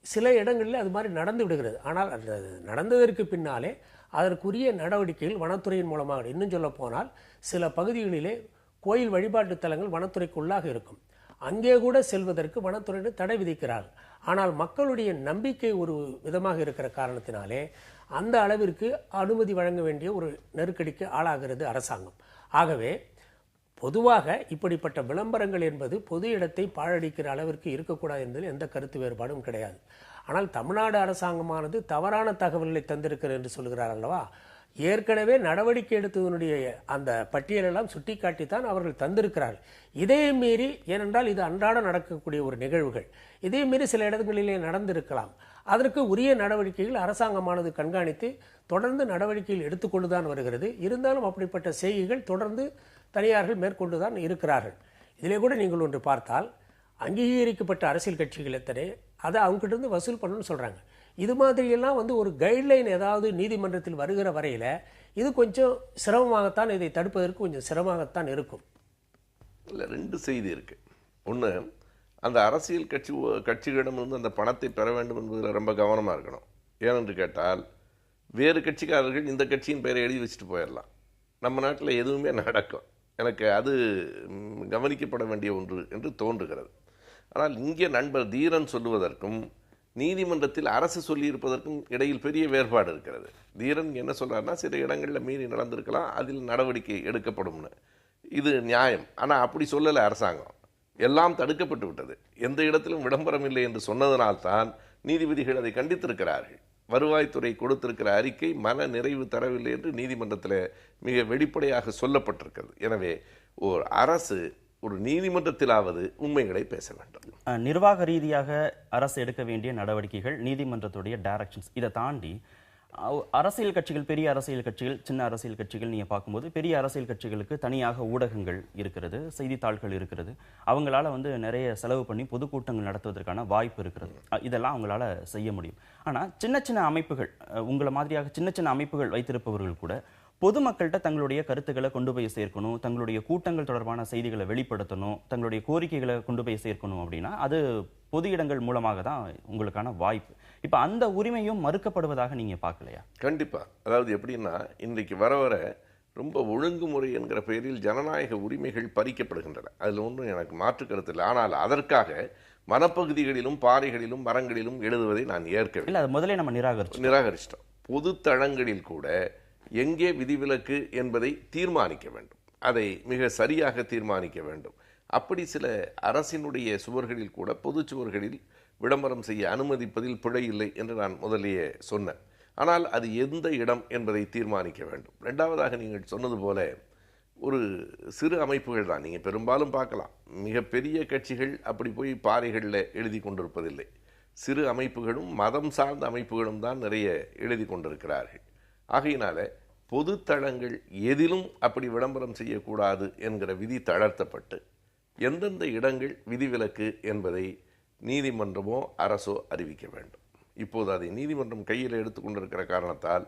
சில இடங்களில் அது மாதிரி நடந்து விடுகிறது. ஆனால் நடந்ததற்கு பின்னாலே அதற்குரிய நடவடிக்கைகள் வனத்துறையின் மூலமாக, இன்னும் சொல்ல போனால் சில பகுதிகளிலே கோயில் வழிபாட்டு தலங்கள் வனத்துறைக்குள்ளாக இருக்கும். அங்கே கூட செல்வதற்கு வனத்துறையினர் தடை விதிக்கிறார்கள். ஆனால் மக்களுடைய நம்பிக்கை ஒரு விதமாக இருக்கிற காரணத்தினாலே அந்த அளவிற்கு அனுமதி வழங்க வேண்டிய ஒரு நெருக்கடிக்கு ஆளாகிறது அரசாங்கம். ஆகவே பொதுவாக இப்படிப்பட்ட விளம்பரங்கள் என்பது பொது இடத்தை பாழடிக்கிற அளவிற்கு இருக்கக்கூடாது என்பதில் எந்த கருத்து வேறுபாடும் கிடையாது. ஆனால் தமிழ்நாடு அரசாங்கமானது தவறான தகவல்களை தந்திருக்கிறது என்று சொல்கிறார் அல்லவா. ஏற்கனவே நடவடிக்கை எடுத்ததனுடைய அந்த பட்டியலெல்லாம் சுட்டிக்காட்டித்தான் அவர்கள் தந்திருக்கிறார்கள். இதே மீறி, ஏனென்றால் இது அன்றாட நடக்கக்கூடிய ஒரு நிகழ்வுகள், இதே மீறி சில இடங்களிலே நடந்திருக்கலாம். அதற்கு உரிய நடவடிக்கைகள் அரசாங்கமானது கண்காணித்து தொடர்ந்து நடவடிக்கைகள் எடுத்துக்கொண்டுதான் வருகிறது. இருந்தாலும் அப்படிப்பட்ட செய்கைகள் தொடர்ந்து தனியார்கள் மேற்கொண்டுதான் இருக்கிறார்கள். இதிலே கூட நீங்கள் ஒன்று பார்த்தால், அங்கீகரிக்கப்பட்ட அரசியல் கட்சிகள் எத்தனை அதை அவங்ககிட்ட இருந்து வசூல் பண்ணணும்னு சொல்றாங்க. இது மாதிரியெல்லாம் ஒரு கைட்லைன் ஏதாவது நீதிமன்றத்தில் வருகிற வரையில இது கொஞ்சம் சிரமமாகத்தான், இதை தடுப்பதற்கு கொஞ்சம் சிரமமாகத்தான் இருக்கும். இல்லை, 2 செய்தி இருக்கு. ஒன்று, அந்த அரசியல் கட்சிகளிடமிருந்து அந்த பணத்தை பெற வேண்டும் என்பதில் ரொம்ப கவனமாக இருக்கணும். ஏனென்று கேட்டால், வேறு கட்சிக்காரர்கள் இந்த கட்சியின் பெயரை எழுதி வச்சுட்டு போயிடலாம். நம்ம நாட்டில் எதுவுமே நடக்கும். எனக்கு அது கவனிக்கப்பட வேண்டிய ஒன்று என்று தோன்றுகிறது. ஆனால் இங்கே நண்பர் தீரன் சொல்லுவதற்கும் நீதிமன்றத்தில் அரசு சொல்லியிருப்பதற்கும் இடையில் பெரிய வேறுபாடு இருக்கிறது. தீரன் என்ன சொல்றாருன்னா, சில இடங்களில் மீறி நடந்திருக்கலாம், அதில் நடவடிக்கை எடுக்கப்படும்னு. இது நியாயம். ஆனால் அப்படி சொல்லலை அரசாங்கம். எல்லாம் தடுக்கப்பட்டு விட்டது. எந்த இடத்திலும் விளம்பரம் இல்லை என்று சொன்னதனால்தான் நீதிபதிகள் அதை கண்டித்திருக்கிறார்கள். வருவாய்த்துறை கொடுத்திருக்கிற அறிக்கை மன நிறைவு தரவில்லை என்று நீதிமன்றத்தில் மிக வெளிப்படையாக சொல்லப்பட்டிருக்கிறது. எனவே ஒரு அரசு ஒரு நீதிமன்றத்திலாவது உண்மைகளை பேச வேண்டும். நிர்வாக ரீதியாக அரசு எடுக்க வேண்டிய நடவடிக்கைகள், நீதிமன்றத்துடைய டைரக்ஷன்ஸ், இதை தாண்டி அரசியல் கட்சிகள், பெரிய அரசியல் கட்சிகள், சின்ன அரசியல் கட்சிகள் நீங்க பார்க்கும்போது பெரிய அரசியல் கட்சிகளுக்கு தனியாக ஊடகங்கள் இருக்கிறது, செய்தித்தாள்கள் இருக்கிறது. அவங்களால நிறைய செலவு பண்ணி பொதுக்கூட்டங்கள் நடத்துவதற்கான வாய்ப்பு இருக்கிறது. இதெல்லாம் அவங்களால செய்ய முடியும். ஆனா சின்ன சின்ன அமைப்புகள், உங்களை மாதிரியாக சின்ன சின்ன அமைப்புகள் வைத்திருப்பவர்கள் கூட பொதுமக்கள்கிட்ட தங்களுடைய கருத்துக்களை கொண்டு போய் சேர்க்கணும், தங்களுடைய கூட்டங்கள் தொடர்பான செய்திகளை வெளிப்படுத்தணும், தங்களுடைய கோரிக்கைகளை கொண்டு போய் சேர்க்கணும் அப்படின்னா அது பொது இடங்கள் மூலமாக தான் உங்களுக்கான வாய்ப்பு. இப்ப அந்த உரிமையும் மறுக்கப்படுவதாக நீங்க பார்க்கலையா? கண்டிப்பா. அதாவது எப்படின்னா, இன்றைக்கு வர வர ரொம்ப ஒழுங்குமுறை என்கிற பெயரில் ஜனநாயக உரிமைகள் பறிக்கப்படுகின்றன. அதில் ஒன்றும் எனக்கு மாற்று கருத்து இல்லை. ஆனால் அதற்காக வனப்பகுதிகளிலும் பாறைகளிலும் மரங்களிலும் எழுதுவதை நான் ஏற்கவில்லை. அதை முதலே நம்ம நிராகரிச்சிட்டோம். பொது தளங்களில் கூட எங்கே விதிவிலக்கு என்பதை தீர்மானிக்க வேண்டும், அதை மிக சரியாக தீர்மானிக்க வேண்டும். அப்படி சில அரசினுடைய சுவர்களில் கூட பொது சுவர்களில் விளம்பரம் செய்ய அனுமதிப்பதில் பிழை இல்லை என்று நான் முதலியே சொன்னேன். ஆனால் அது எந்த இடம் என்பதை தீர்மானிக்க வேண்டும். இரண்டாவதாக நீங்கள் சொன்னது போல ஒரு சிறு அமைப்புகள் தான் நீங்கள் பெரும்பாலும் பார்க்கலாம். மிகப்பெரிய கட்சிகள் அப்படி போய் பாறைகளில் எழுதி கொண்டிருப்பதில்லை. சிறு அமைப்புகளும் மதம் சார்ந்த அமைப்புகளும் தான் நிறைய எழுதி கொண்டிருக்கிறார்கள். ஆகையினால பொது தளங்கள் எதிலும் அப்படி விளம்பரம் செய்யக்கூடாது என்கிற விதி தளர்த்தப்பட்டு எந்தெந்த இடங்கள் விதிவிலக்கு என்பதை நீதிமன்றமோ அரசோ அறிவிக்க வேண்டும். இப்போது அதை நீதிமன்றம் கையில் எடுத்துக்கொண்டிருக்கிற காரணத்தால்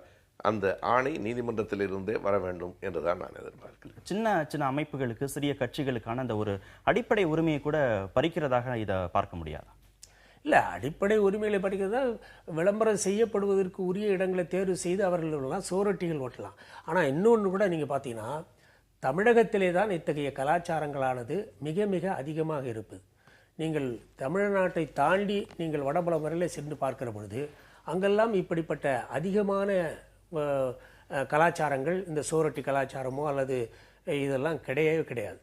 அந்த ஆணை நீதிமன்றத்திலிருந்தே வர வேண்டும் என்றுதான் நான் எதிர்பார்க்கிறேன். சின்ன சின்ன அமைப்புகளுக்கு, சிறிய கட்சிகளுக்கான அந்த ஒரு அடிப்படை உரிமையை கூட பறிக்கிறதாக இதை பார்க்க முடியாதா? இல்லை, அடிப்படை உரிமைகளை படிக்கிறதா விளம்பரம் செய்யப்படுவதற்கு உரிய இடங்களை தேர்வு செய்து அவர்களெல்லாம் சுவரொட்டிகள் ஓட்டலாம். ஆனால் இன்னொன்று கூட நீங்கள் பார்த்தீங்கன்னா, தமிழகத்திலே தான் இத்தகைய கலாச்சாரங்களானது மிக மிக அதிகமாக இருப்பது. நீங்கள் தமிழ்நாட்டை தாண்டி நீங்கள் வடபுல முறையில் சென்று பார்க்கிற பொழுது அங்கெல்லாம் இப்படிப்பட்ட அதிகமான கலாச்சாரங்கள், இந்த சுவரொட்டி கலாச்சாரமோ அல்லது இதெல்லாம் கிடையவே கிடையாது.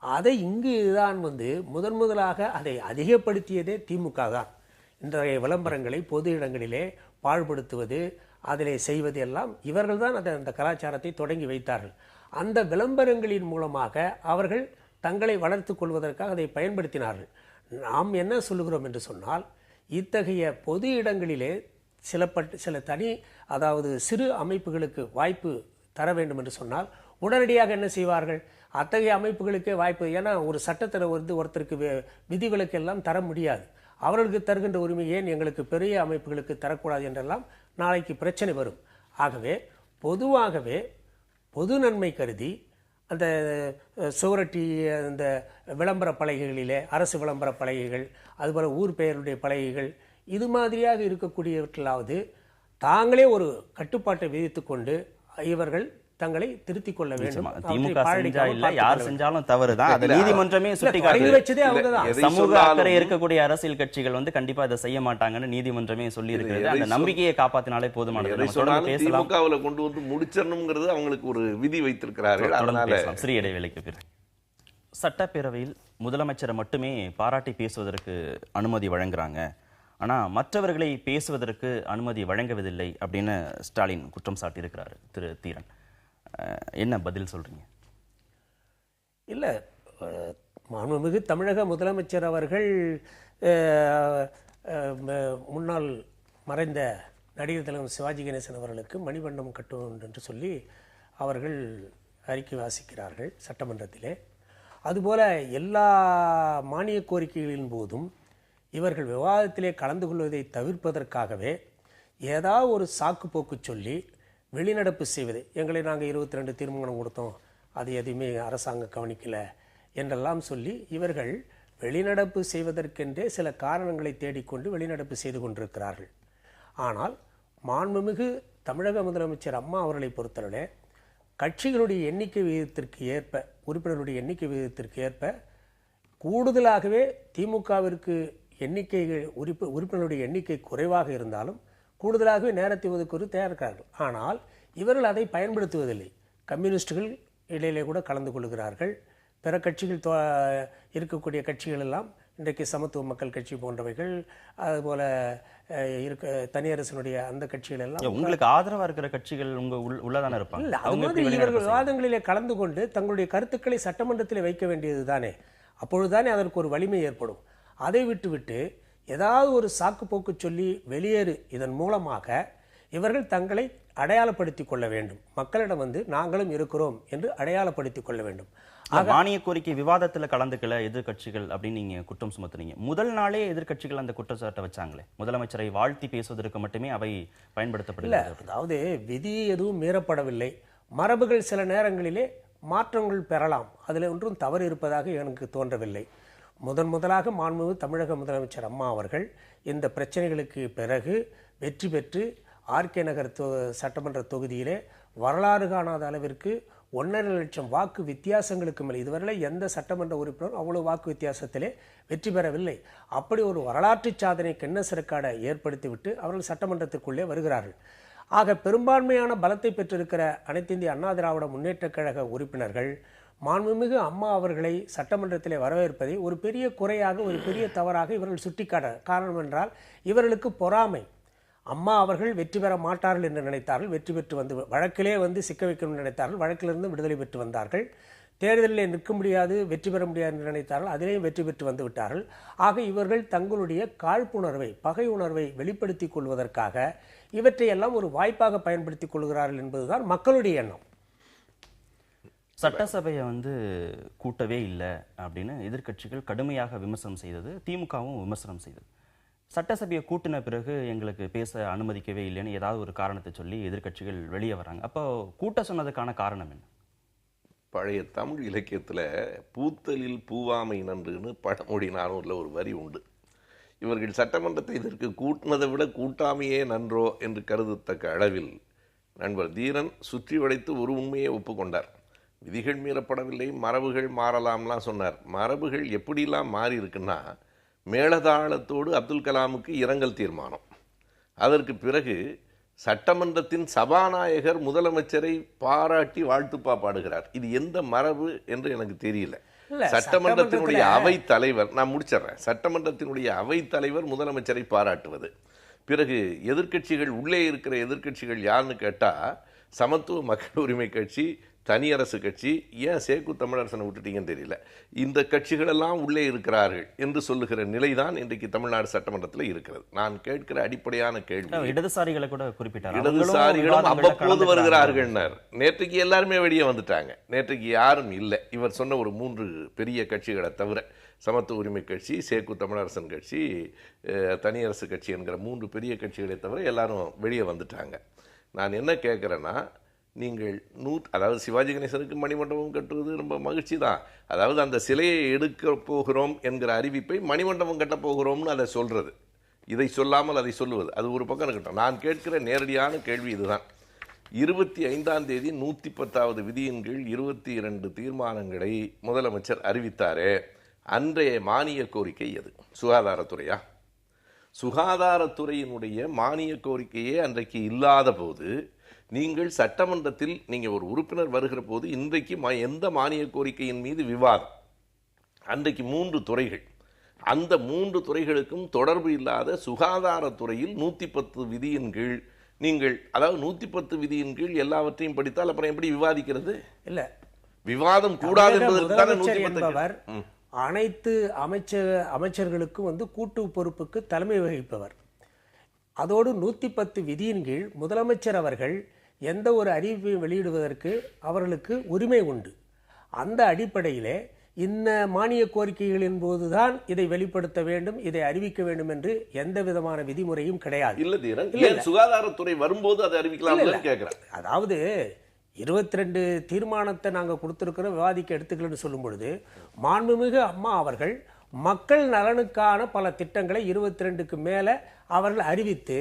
அதை இங்கு தான் முதலாக அதை அதிகப்படுத்தியதே திமுக தான். இன்றைய விளம்பரங்களை பொது இடங்களிலே பாழ்படுத்துவது, அதிலே செய்வது எல்லாம் இவர்கள் தான் அந்த கலாச்சாரத்தை தொடங்கி வைத்தார்கள். அந்த விளம்பரங்களின் மூலமாக அவர்கள் தங்களை வளர்த்துக் கொள்வதற்காக அதை பயன்படுத்தினார்கள். நாம் என்ன சொல்லுகிறோம் என்று சொன்னால், இத்தகைய பொது இடங்களிலே சில தனி, அதாவது சிறு அமைப்புகளுக்கு வாய்ப்பு தர வேண்டும் என்று சொன்னால் உடனடியாக என்ன செய்வார்கள்? அத்தகைய அமைப்புகளுக்கே வாய்ப்பு. ஏன்னா ஒரு சட்டத்தில் ஒருத்தருக்கு விதிவிலக்கு எல்லாம் தர முடியாது. அவர்களுக்கு தருகின்ற உரிமை ஏன் எங்களுக்கு பெரிய அமைப்புகளுக்கு தரக்கூடாது என்றெல்லாம் நாளைக்கு பிரச்சனை வரும். ஆகவே பொதுவாகவே பொது நன்மை கருதி அந்த சுவரொட்டி, அந்த விளம்பர பலகைகளிலே, அரசு விளம்பர பலகைகள், அதுபோல் ஊர் பெயருடைய பலகைகள், இது மாதிரியாக இருக்கக்கூடியவர்களாவது தாங்களே ஒரு கட்டுப்பாட்டை விதித்துக் கொண்டு இவர்கள் தங்களை திருத்திக் கொள்ள வேண்டும். திமுக செஞ்சா இல்ல, யார் செஞ்சாலும் தவறுதான். அது நீதிமன்றமே சுட்டிக்காட்டுது. சமூக அக்கறை இருக்கக்கூடிய அரசியல் கட்சிகள் கண்டிப்பா இதை செய்ய மாட்டாங்கன்னு நீதிமன்றமே சொல்லி இருக்கிறது. அந்த நம்பிக்கையை காப்பாத்தினாலே போதுமானது. திமுகவுல கொண்டு வந்து முடிச்சணும்ங்கிறது அவங்களுக்கு ஒரு விதி வைத்திருக்கிறார்கள். அதனால சிறிய இடைவேளைக்கு பிறகு சட்டப்பேரவையில் முதலமைச்சரை மட்டுமே பாராட்டி பேசுவதற்கு அனுமதி வழங்குறாங்க, ஆனா மற்றவர்களை பேசுவதற்கு அனுமதி வழங்குவதில்லை அப்படின்னு ஸ்டாலின் குற்றம் சாட்டியிருக்கிறார். திரு தீரன், என்ன பதில் சொல்றீங்க? இல்லை, மாண்புமிகு தமிழக முதலமைச்சர் அவர்கள் முன்னாள் மறைந்த நடிகர் தலைவர் சிவாஜி கணேசன் அவர்களுக்கு மணிமண்டபம் கட்டுவோம் என்று சொல்லி அவர்கள் அறிக்கை வாசிக்கிறார்கள் சட்டமன்றத்திலே. அதுபோல எல்லா மானிய கோரிக்கைகளின் போதும் இவர்கள் விவாதத்திலே கலந்து கொள்வதை தவிர்ப்பதற்காகவே ஏதாவது ஒரு சாக்கு போக்கு சொல்லி வெளிநடப்பு செய்வது. எங்களை நாங்கள் 22 தீர்மானம் கொடுத்தோம், அது எதுவுமே அரசாங்கம் கவனிக்கலை என்றெல்லாம் சொல்லி இவர்கள் வெளிநடப்பு செய்வதற்கென்றே சில காரணங்களை தேடிக்கொண்டு வெளிநடப்பு செய்து கொண்டிருக்கிறார்கள். ஆனால் மாண்புமிகு தமிழக முதலமைச்சர் அம்மா அவர்களை பொறுத்தவரை கட்சிகளுடைய எண்ணிக்கை விகிதத்திற்கு ஏற்ப, உறுப்பினருடைய எண்ணிக்கை விகிதத்திற்கு ஏற்ப கூடுதலாகவே திமுகவிற்கு உறுப்பினருடைய எண்ணிக்கை குறைவாக இருந்தாலும் கூடுதலாகவே நேரத்தை ஒதுக்குவது தயாரிக்கிறார்கள். ஆனால் இவர்கள் அதை பயன்படுத்துவதில்லை. கம்யூனிஸ்டுகள் இடையிலே கூட கலந்து கொள்கிறார்கள். பிற கட்சிகள் இருக்கக்கூடிய கட்சிகள் எல்லாம் இன்றைக்கு சமத்துவ மக்கள் கட்சி போன்றவைகள், அதுபோல தனியரசனுடைய அந்த கட்சிகள் எல்லாம் உங்களுக்கு ஆதரவா இருக்கிற கட்சிகள் உள்ளதான இருப்பாங்க. அது மாதிரி இவர்கள் விவாதங்களிலே கலந்து கொண்டு தங்களுடைய கருத்துக்களை சட்டமன்றத்தில் வைக்க வேண்டியது தானே. அப்பொழுதுதானே அதற்கு ஒரு வலிமை ஏற்படும். அதை விட்டுவிட்டு ஏதாவது ஒரு சாக்கு போக்கு சொல்லி வெளியேறு, இதன் மூலமாக இவர்கள் தங்களை அடையாளப்படுத்திக் கொள்ள வேண்டும். மக்களிடம் வந்து நாங்களும் இருக்கிறோம் என்று அடையாளப்படுத்திக் கொள்ள வேண்டும். மானிய கோரிக்கை விவாதத்துல கலந்துக்கல எதிர்கட்சிகள் அப்படின்னு நீங்க குற்றம் சுமத்துனீங்க. முதல் நாளே எதிர்கட்சிகள் அந்த குற்றச்சாட்டை வச்சாங்களே, முதலமைச்சரை வாழ்த்தி பேசுவதற்கு மட்டுமே அவை பயன்படுத்தப்படல. அதாவது விதி எதுவும் மீறப்படவில்லை. மரபுகள் சில நேரங்களிலே மாற்றங்கள் பெறலாம், அதில் ஒன்றும் தவறு இருப்பதாக எனக்கு தோன்றவில்லை. முதலாக மாண்புமிகு தமிழக முதலமைச்சர் அம்மா அவர்கள் இந்த பிரச்சனைகளுக்கு பிறகு வெற்றி பெற்று ஆர்கே நகர் சட்டமன்ற தொகுதியிலே வரலாறு காணாத அளவிற்கு 1.5 லட்சம் வாக்கு வித்தியாசங்களுக்கு மேல் இதுவரை எந்த சட்டமன்ற உறுப்பினரும் அவ்வளவு வாக்கு வித்தியாசத்திலே வெற்றி பெறவில்லை. அப்படி ஒரு வரலாற்று சாதனை கின்னஸ் ரெக்கார்டை ஏற்படுத்திவிட்டு அவர்கள் சட்டமன்றத்திற்குள்ளே வருகிறார்கள். ஆக பெரும்பான்மையான பலத்தை பெற்றிருக்கிற அனைத்து இந்திய அண்ணா திராவிட முன்னேற்றக் கழக உறுப்பினர்கள் மாண்புமிகு அம்மா அவர்களை சட்டமன்றத்திலே வரவேற்பதை ஒரு பெரிய குறையாக, ஒரு பெரிய தவறாக இவர்கள் சுட்டிக்காட்ட காரணம் என்றால் இவர்களுக்கு பொறாமை. அம்மா அவர்கள் வெற்றி பெற மாட்டார்கள் என்று நினைத்தார்கள், வெற்றி பெற்று வந்து வழக்கிலே வந்து சிக்க வைக்கணும்னு நினைத்தார்கள், வழக்கிலிருந்து விடுதலை பெற்று வந்தார்கள். தேர்தலில் நிற்க முடியாது, வெற்றி பெற முடியாது என்று நினைத்தார்கள், அதிலேயும் வெற்றி பெற்று வந்து விட்டார்கள். ஆக இவர்கள் தங்களுடைய காழ்ப்புணர்வை, பகை உணர்வை வெளிப்படுத்திக் கொள்வதற்காக இவற்றையெல்லாம் ஒரு வாய்ப்பாக பயன்படுத்திக் கொள்கிறார்கள் என்பதுதான் மக்களுடைய எண்ணம். சட்டசபையை வந்து கூட்டவே இல்லை அப்படின்னு எதிர்கட்சிகள் கடுமையாக விமர்சனம் செய்தது, திமுகவும் விமர்சனம் செய்தது. சட்டசபையை கூட்டின பிறகு எங்களுக்கு பேச அனுமதிக்கவே இல்லைன்னு ஏதாவது ஒரு காரணத்தை சொல்லி எதிர்கட்சிகள் வெளியே வராங்க. அப்போ கூட்ட சொன்னதுக்கான காரணம் என்ன? பழைய தமிழ் இலக்கியத்தில் பூத்தலில் பூவாமை நன்றுன்னு பழமொழி நானூறில் ஒரு வரி உண்டு. இவர்கள் சட்டமன்றத்தை இதற்கு கூட்டினதை விட கூட்டாமையே நன்றோ என்று கருதத்தக்க அளவில் நண்பர் தீரன் சுற்றி வளைத்து ஒரு உண்மையை ஒப்புக்கொண்டார். விதிகள் மீறப்படவில்லை, மரபுகள் மாறலாம்லாம் சொன்னார். மரபுகள் எப்படிலாம் மாறி இருக்குன்னா, மேளதாளத்தோடு அப்துல் கலாமுக்கு இரங்கல் தீர்மானம், அதற்கு பிறகு சட்டமன்றத்தின் சபாநாயகர் முதலமைச்சரை பாராட்டி வாழ்த்துப்பா பாடுகிறார். இது எந்த மரபு என்று எனக்கு தெரியல. சட்டமன்றத்தினுடைய அவை தலைவர், நான் முடிச்சிடறேன், சட்டமன்றத்தினுடைய அவை தலைவர் முதலமைச்சரை பாராட்டுவது, பிறகு எதிர்க்கட்சிகள் உள்ளே இருக்கிற எதிர்க்கட்சிகள் யாருன்னு கேட்டா சமத்துவ மக்கள் உரிமை கட்சி, தனியரசு கட்சி, ஏன் சேக்கு தமிழரசனை விட்டுட்டீங்கன்னு தெரியல, இந்த கட்சிகளெல்லாம் உள்ளே இருக்கிறார்கள் என்று சொல்லுகிற நிலைதான் இன்றைக்கு தமிழ்நாடு சட்டமன்றத்தில் இருக்கிறது. நான் கேட்கிற அடிப்படையான கேள்வி, இடதுசாரிகளை கூட குறிப்பிட்டார், இடதுசாரிகளும் அவ்வப்போது வருகிறார்கள். நேற்றைக்கு எல்லாருமே வெளியே வந்துட்டாங்க, நேற்றைக்கு யாரும் இல்லை. இவர் சொன்ன ஒரு 3 பெரிய கட்சிகளை தவிர, சமத்துவ உரிமை கட்சி, சேக்கு தமிழரசன் கட்சி, தனியரசு கட்சி என்கிற 3 பெரிய கட்சிகளை தவிர எல்லாரும் வெளியே வந்துட்டாங்க. நான் என்ன கேட்குறேன்னா, நீங்கள் அதாவது சிவாஜி கணேசனுக்கு மணிமண்டபம் கட்டுவது ரொம்ப மகிழ்ச்சி தான். அதாவது அந்த சிலையை எடுக்க போகிறோம் என்கிற அறிவிப்பை மணிமண்டபம் கட்டப் போகிறோம்னு அதை சொல்றது, இதை சொல்லாமல் அதை சொல்லுவது, அது ஒரு பக்கம் இருக்கட்டும். நான் கேட்கிற நேரடியான கேள்வி இதுதான். 25ஆம் தேதி 110வது விதியின் கீழ் 22 தீர்மானங்களை முதலமைச்சர் அறிவித்தாரே, அன்றைய மானிய கோரிக்கை எது? சுகாதாரத்துறையா? சுகாதாரத்துறையினுடைய மானிய கோரிக்கையே அன்றைக்கு இல்லாத போது, நீங்கள் சட்டமன்றத்தில் நீங்கள் ஒரு உறுப்பினர் வருகிற போது இன்றைக்கு எந்த மானிய கோரிக்கையின் மீது விவாதம்? அன்றைக்கு 3 துறைகள், அந்த 3 துறைகளுக்கும் தொடர்பு இல்லாத சுகாதாரத்துறையில் 110 விதியின் கீழ் நீங்கள், அதாவது 110 விதியின் கீழ் எல்லாவற்றையும் படித்தால் அப்புறம் எப்படி விவாதிக்கிறது? இல்ல, விவாதம் கூடாது என்பதற்கு அனைத்து அமைச்சர்களுக்கும் வந்து கூட்டு பொறுப்புக்கு தலைமை வகிப்பவர். அதோடு 110 விதியின் கீழ் முதலமைச்சர் அவர்கள் எந்த ஒரு அறிவிப்பை வெளியிடுவதற்கு அவர்களுக்கு உரிமை உண்டு. அந்த அடிப்படையிலே இந்த மானிய கோரிக்கைகளின் போதுதான் இதை வெளிப்படுத்த வேண்டும், இதை அறிவிக்க வேண்டும் என்று எந்த விதமான விதிமுறையும் கிடையாது. இல்ல தீரன், சுகாதாரத்துறை வரும்போது அதை அறிவிக்கலாம் கேட்கிறேன். அதாவது 22 தீர்மானத்தை நாங்கள் கொடுத்திருக்கிறோம், விவாதிக்க எடுத்துக்கலன்னு சொல்லும் பொழுது, மாண்புமிகு அம்மா அவர்கள் மக்கள் நலனுக்கான பல திட்டங்களை 22க்கு மேல அவர்கள் அறிவித்து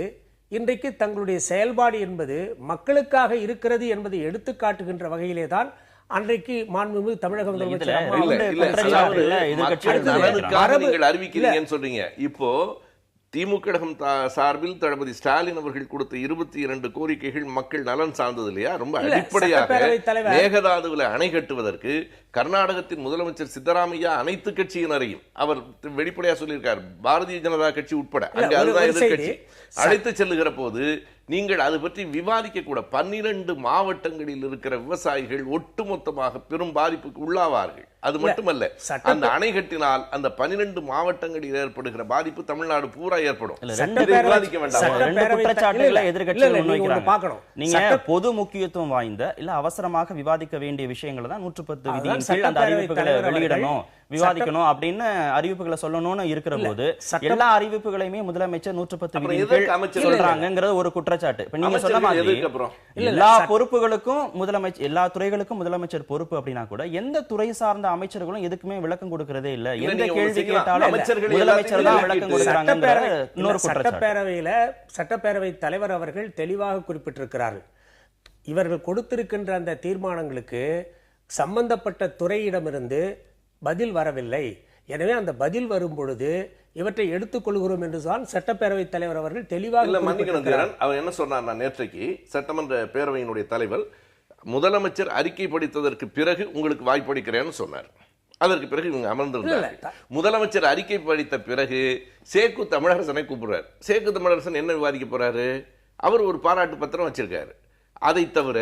இன்றைக்கு தங்களுடைய செயல்பாடு என்பது மக்களுக்காக இருக்கிறது என்பதை எடுத்து காட்டுகின்ற வகையிலே தான் அன்றைக்கு மாண்புமிகு தமிழக முதலமைச்சர் அறிவிக்கிறீங்கன்னு சொல்றீங்க. இப்போ திமுக சார்பில் தளபதி ஸ்டாலின் அவர்கள் கொடுத்த 22 கோரிக்கைகள் மக்கள் நலன் சார்ந்தது இல்லையா? ரொம்ப அடிப்படையாக மேகதாதுவில் அணை கட்டுவதற்கு கர்நாடகத்தின் முதலமைச்சர் சித்தராமையா அனைத்து கட்சியினரையும் அவர் வெளிப்படையா சொல்லியிருக்கார், பாரதிய ஜனதா கட்சி உட்பட, அங்க அதுதான் எதிர்கட்சி, அழைத்து செல்லுகிற போது நீங்கள் அது பற்றி விவாதிக்க கூட 12 மாவட்டங்களில் இருக்கிற விவசாயிகள் ஒட்டுமொத்தமாக பெரும் பாதிப்புக்கு உள்ளாவார்கள். அது மட்டுமல்ல, அந்த அணை கட்டினால் அந்த 12 மாவட்டங்களில் ஏற்படுகிற பாதிப்பு தமிழ்நாடு பூரா ஏற்படும். விவாதிக்க வேண்டாம். நீங்க பொது முக்கியத்துவம் வாய்ந்த இல்ல அவசரமாக விவாதிக்க வேண்டிய விஷயங்களை தான் 110 விதியின் கீழ் அந்த அறிவிப்புகளை வெளியிடணும், விவாதிக்கணும் அப்படின்னு அறிவிப்புகளை சொல்லணும்னு இருக்கிற போது எல்லா அறிவிப்புகளையுமே முதலமைச்சர் 110 விதியின் கீழ் சொல்றாங்கிறது ஒரு குற்றச்சாட்டு. இப்ப நீங்க சொன்ன மாதிரி எல்லா பொறுப்புகளுக்கும் முதலமைச்சர், எல்லா துறைகளுக்கும் முதலமைச்சர் பொறுப்பு அப்படின்னா கூட எந்த துறை சார்ந்த அமைச்சர்களும் எதுக்குமே விளக்கம் கொடுக்கிறதே இல்ல. எந்த கேள்வி கேட்டாலும் முதலமைச்சர் தான் விளக்கம் கொடுக்கிறாங்க. இன்னொரு சட்டப்பேரவை தலைவர் அவர்கள் தெளிவாக குறிப்பிட்டிருக்கிறார்கள், இவர்கள் கொடுத்திருக்கின்ற அந்த தீர்மானங்களுக்கு சம்பந்தப்பட்ட துறையிடமிருந்து பதில் வரவில்லை, எனவே அந்த பதில் வரும் பொழுது இவற்றை எடுத்துக் கொள்கிறோம் என்றுதான் சட்டப்பேரவை தலைவர் அவர்கள் தெளிவாக அவர் என்ன சொன்னார்? நேற்றைக்கு சட்டமன்ற பேரவையினுடைய தலைவர் முதலமைச்சர் அறிக்கை படித்ததற்கு பிறகு உங்களுக்கு வாய்ப்பளிக்கிறேன்னு சொன்னார். அதற்கு பிறகு இவங்க அமர்ந்திருந்தார். முதலமைச்சர் அறிக்கை படித்த பிறகு சேக்கு தமிழரசனை கூப்பிடுறார். சேக்கு தமிழரசன் என்ன விவாதிக்க போறாரு? அவர் ஒரு பாராட்டு பத்திரம் வச்சிருக்காரு. அதை தவிர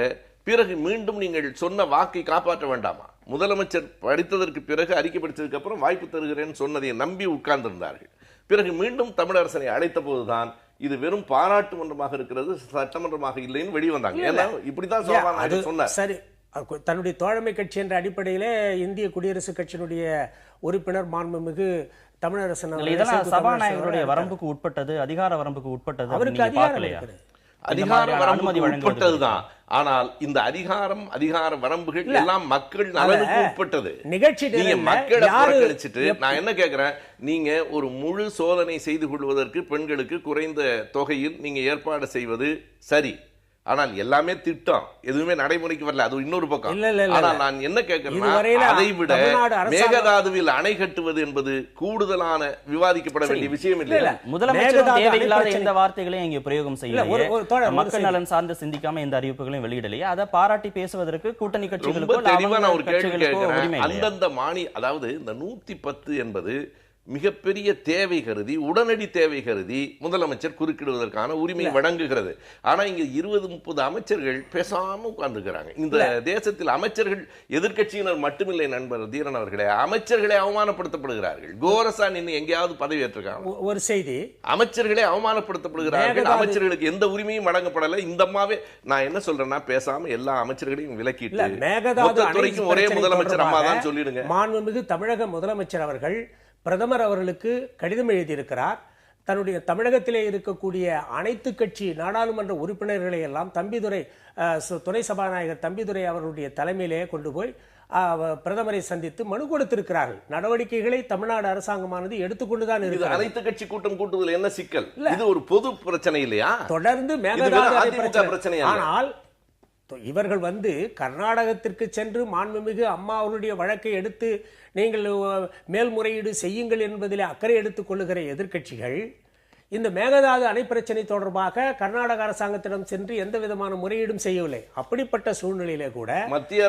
பிறகு மீண்டும் நீங்கள் சொன்ன வாக்கை காப்பாற்ற வேண்டாமா? முதலமைச்சர் படித்ததற்கு பிறகு அறிக்கை படித்ததுக்கு அப்புறம் வாய்ப்பு தருகிறேன்னு சொன்னதை நம்பி உட்கார்ந்திருந்தார்கள். பிறகு மீண்டும் தமிழரசனை அழைத்த போதுதான் இது வெறும் பாராட்டு மன்றமாக இருக்கிறது, சட்டமன்றமாக இல்லைன்னு வெளிவந்தாங்க. ஏன்னா இப்படிதான் சொன்னார். சரி, தன்னுடைய தோழமை கட்சி என்ற அடிப்படையிலே இந்திய குடியரசுக் கட்சியினுடைய உறுப்பினர் மாண்புமிகு தமிழரசன் இதெல்லாம் சபாநாயகருடைய வரம்புக்கு உட்பட்டது, அதிகார வரம்புக்கு உட்பட்டது. அவருக்கு அதிகாரம் இருக்கிறது, அதிகார வரம்புக்கு உட்பட்டதுதான். ஆனால் இந்த அதிகார வரம்புகள் எல்லாம் மக்கள் நலனுக்கு உட்பட்டது. நீங்க மக்களை புறக்கணிச்சிட்டு நான் என்ன கேட்கிறேன், நீங்க ஒரு முழு சோதனை செய்து கொள்வதற்கு பெண்களுக்கு குறைந்த தொகையில் நீங்க ஏற்பாடு செய்வது சரி, ஆனால் எல்லாமே திட்டம், எதுவுமே நடைமுறைக்கு வரல, அது இன்னொரு பக்கம். ஆனால் நான் என்ன கேட்கிறேன்னா, அதை விட மேகதாதுவில் அணை கட்டுவது என்பது கூடுதலான விவாதிக்கப்பட வேண்டிய விஷயம் இல்லை. முதலமைச்சர் தேவையில்லாத எந்த வார்த்தைகளையும் இங்கே பிரயோகம் செய்யலையே, மக்கள் நலன் சார்ந்து சிந்திக்காம எந்த அறிவிப்புகளையும் வெளியிடலையே, அதை பாராட்டி பேசுவதற்கு கூட்டணி கட்சிகளுக்கு தெளிவா நான் ஒரு கேள்வி கேட்கிறேன். அந்தந்த அதாவது இந்த 110 என்பது மிகப்பெரிய தேவை கருதி, உடனடி தேவை கருதி முதலமைச்சர் குறுக்கிடுவதற்கான உரிமை வழங்குகிறது. ஆனா இங்க 20-30 அமைச்சர்கள் பேசாம உட்கார்ந்துக்கிறாங்க. இந்த தேசத்தில் அமைச்சர்கள் எதிர்கட்சியினர் மட்டுமில்லை நண்பர் தீரன் அவர்களே, அமைச்சர்களே அவமானப்படுத்தப்படுகிறார்கள். கோரசா நின்று எங்கேயாவது பதவி ஏற்றிருக்காங்க ஒரு செய்தி, அமைச்சர்களே அவமானப்படுத்தப்படுகிறார்கள். அமைச்சர்களுக்கு எந்த உரிமையும் வழங்கப்படலை. இந்த அம்மாவே நான் என்ன சொல்றேன்னா, பேசாம எல்லா அமைச்சர்களையும் விலக்கிட்டு மொத்த துறைக்கும் ஒரே முதலமைச்சர் அம்மா தான் சொல்லிடுங்க. மாண்புமிகு தமிழக முதலமைச்சர் அவர்கள் பிரதமர் அவர்களுக்கு கடிதம் எழுதியிருக்கிறார். தன்னுடைய தமிழகத்திலே இருக்கக்கூடிய அனைத்து கட்சி நாடாளுமன்ற உறுப்பினர்களை எல்லாம் தம்பிதுரை, துணை சபாநாயகர் தம்பிதுரை அவர்களுடைய தலைமையிலே கொண்டு போய் பிரதமரை சந்தித்து மனு கொடுத்திருக்கிறார்கள். நடவடிக்கைகளை தமிழ்நாடு அரசாங்கமானது எடுத்துக்கொண்டுதான் இருக்கு. அனைத்து கட்சி கூட்டம் கூட்டுவதில் என்ன சிக்கல்? இது ஒரு பொது பிரச்சனை இல்லையா? தொடர்ந்து மேகதாது பிரச்சனை. ஆனால் இவர்கள் கர்நாடகத்திற்கு சென்று மாண்புமிகு அம்மா அவருடைய வழக்கை எடுத்து நீங்கள் மேல்முறையீடு செய்யுங்கள் என்பதிலே அக்கறை எடுத்துக் கொள்ளுகிற எதிர்க்கட்சிகள் இந்த மேகதாது அணை பிரச்சனை தொடர்பாக கர்நாடக அரசாங்கத்திடம் சென்று எந்த விதமான முறையீடும் செய்யவில்லை. அப்படிப்பட்ட சூழ்நிலையிலே கூட மத்திய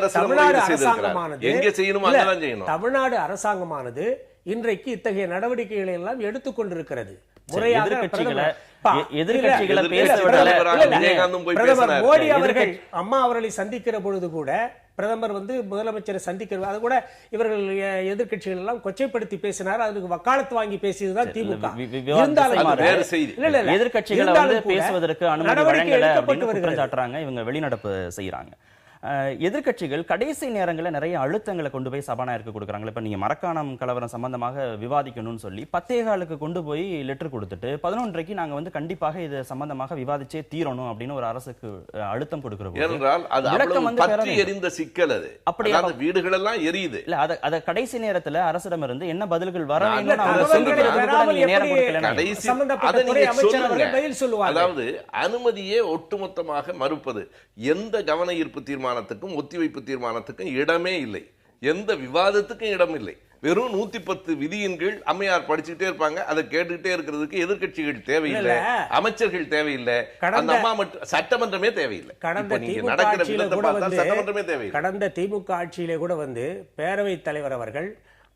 தமிழ்நாடு அரசாங்கமானது இன்றைக்கு இத்தகைய நடவடிக்கைகளை எல்லாம் எடுத்துக்கொண்டிருக்கிறது. பிரதமர் மோடி அவர்கள் அம்மா அவர்களை சந்திக்கிற பொழுது கூட பிரதமர் முதலமைச்சரை சந்திக்கிறது, அது கூட இவர்கள் எதிர்கட்சிகள் எல்லாம் கொச்சைப்படுத்தி பேசினார். அதுக்கு வக்காலத்து வாங்கி பேசியதுதான் திமுக. எதிர்கட்சிகளை பேசுவதற்கு அனுமதி வழங்கல அப்படின்னு குற்றம் சாட்டுறாங்க, இவங்க வெளிநடப்பு செய்யறாங்க. எதிர்கட்சிகள் கடைசி நேரங்களில் நிறைய அழுத்தங்களை கொண்டு போய் சபாநாயகருக்கு கொடுக்குறாங்க. இப்ப நீங்க மரக்காணம் கலவரம் சம்பந்தமாக விவாதிக்கணும்னு சொல்லி 10:15 கொண்டு போய் லெட்டர் கொடுத்துட்டு 11:30 நாங்க கண்டிப்பாக இது சம்பந்தமாக விவாதிச்சே தீரணும் அப்படின்னு ஒரு அரசுக்கு அழுத்தம் கொடுக்கிறோம். எரிந்த சிக்கல் அது. அப்படி வீடுகள் எல்லாம் எரியுது. இல்ல அத கடைசி நேரத்துல அரசிடம் இருந்து என்ன பதில்கள் வர வேண்டும், அதாவது அனுமதியே ஒட்டுமொத்தமாக மறுப்பது, எந்த கவன ஈர்ப்பு தீர்மானத்துக்கும் ஒத்திவைப்பு தீர்மானத்துக்கும் இடமே இல்லை, எந்த விவாதத்துக்கும் இடம் இல்லை. வெறும் 110 விதியின் கீழ் அம்மையார் படிச்சுட்டே இருப்பாங்க. அதை கேட்டுக்கிட்டே இருக்கிறதுக்கு எதிர்கட்சிகள் தேவையில்லை, அமைச்சர்கள் தேவையில்லை, அந்த அம்மா மட்டும் சட்டமன்றமே தேவையில்லை. கடந்த திமுக ஆட்சியிலே கூட பேரவைத் தலைவர் அவர்கள்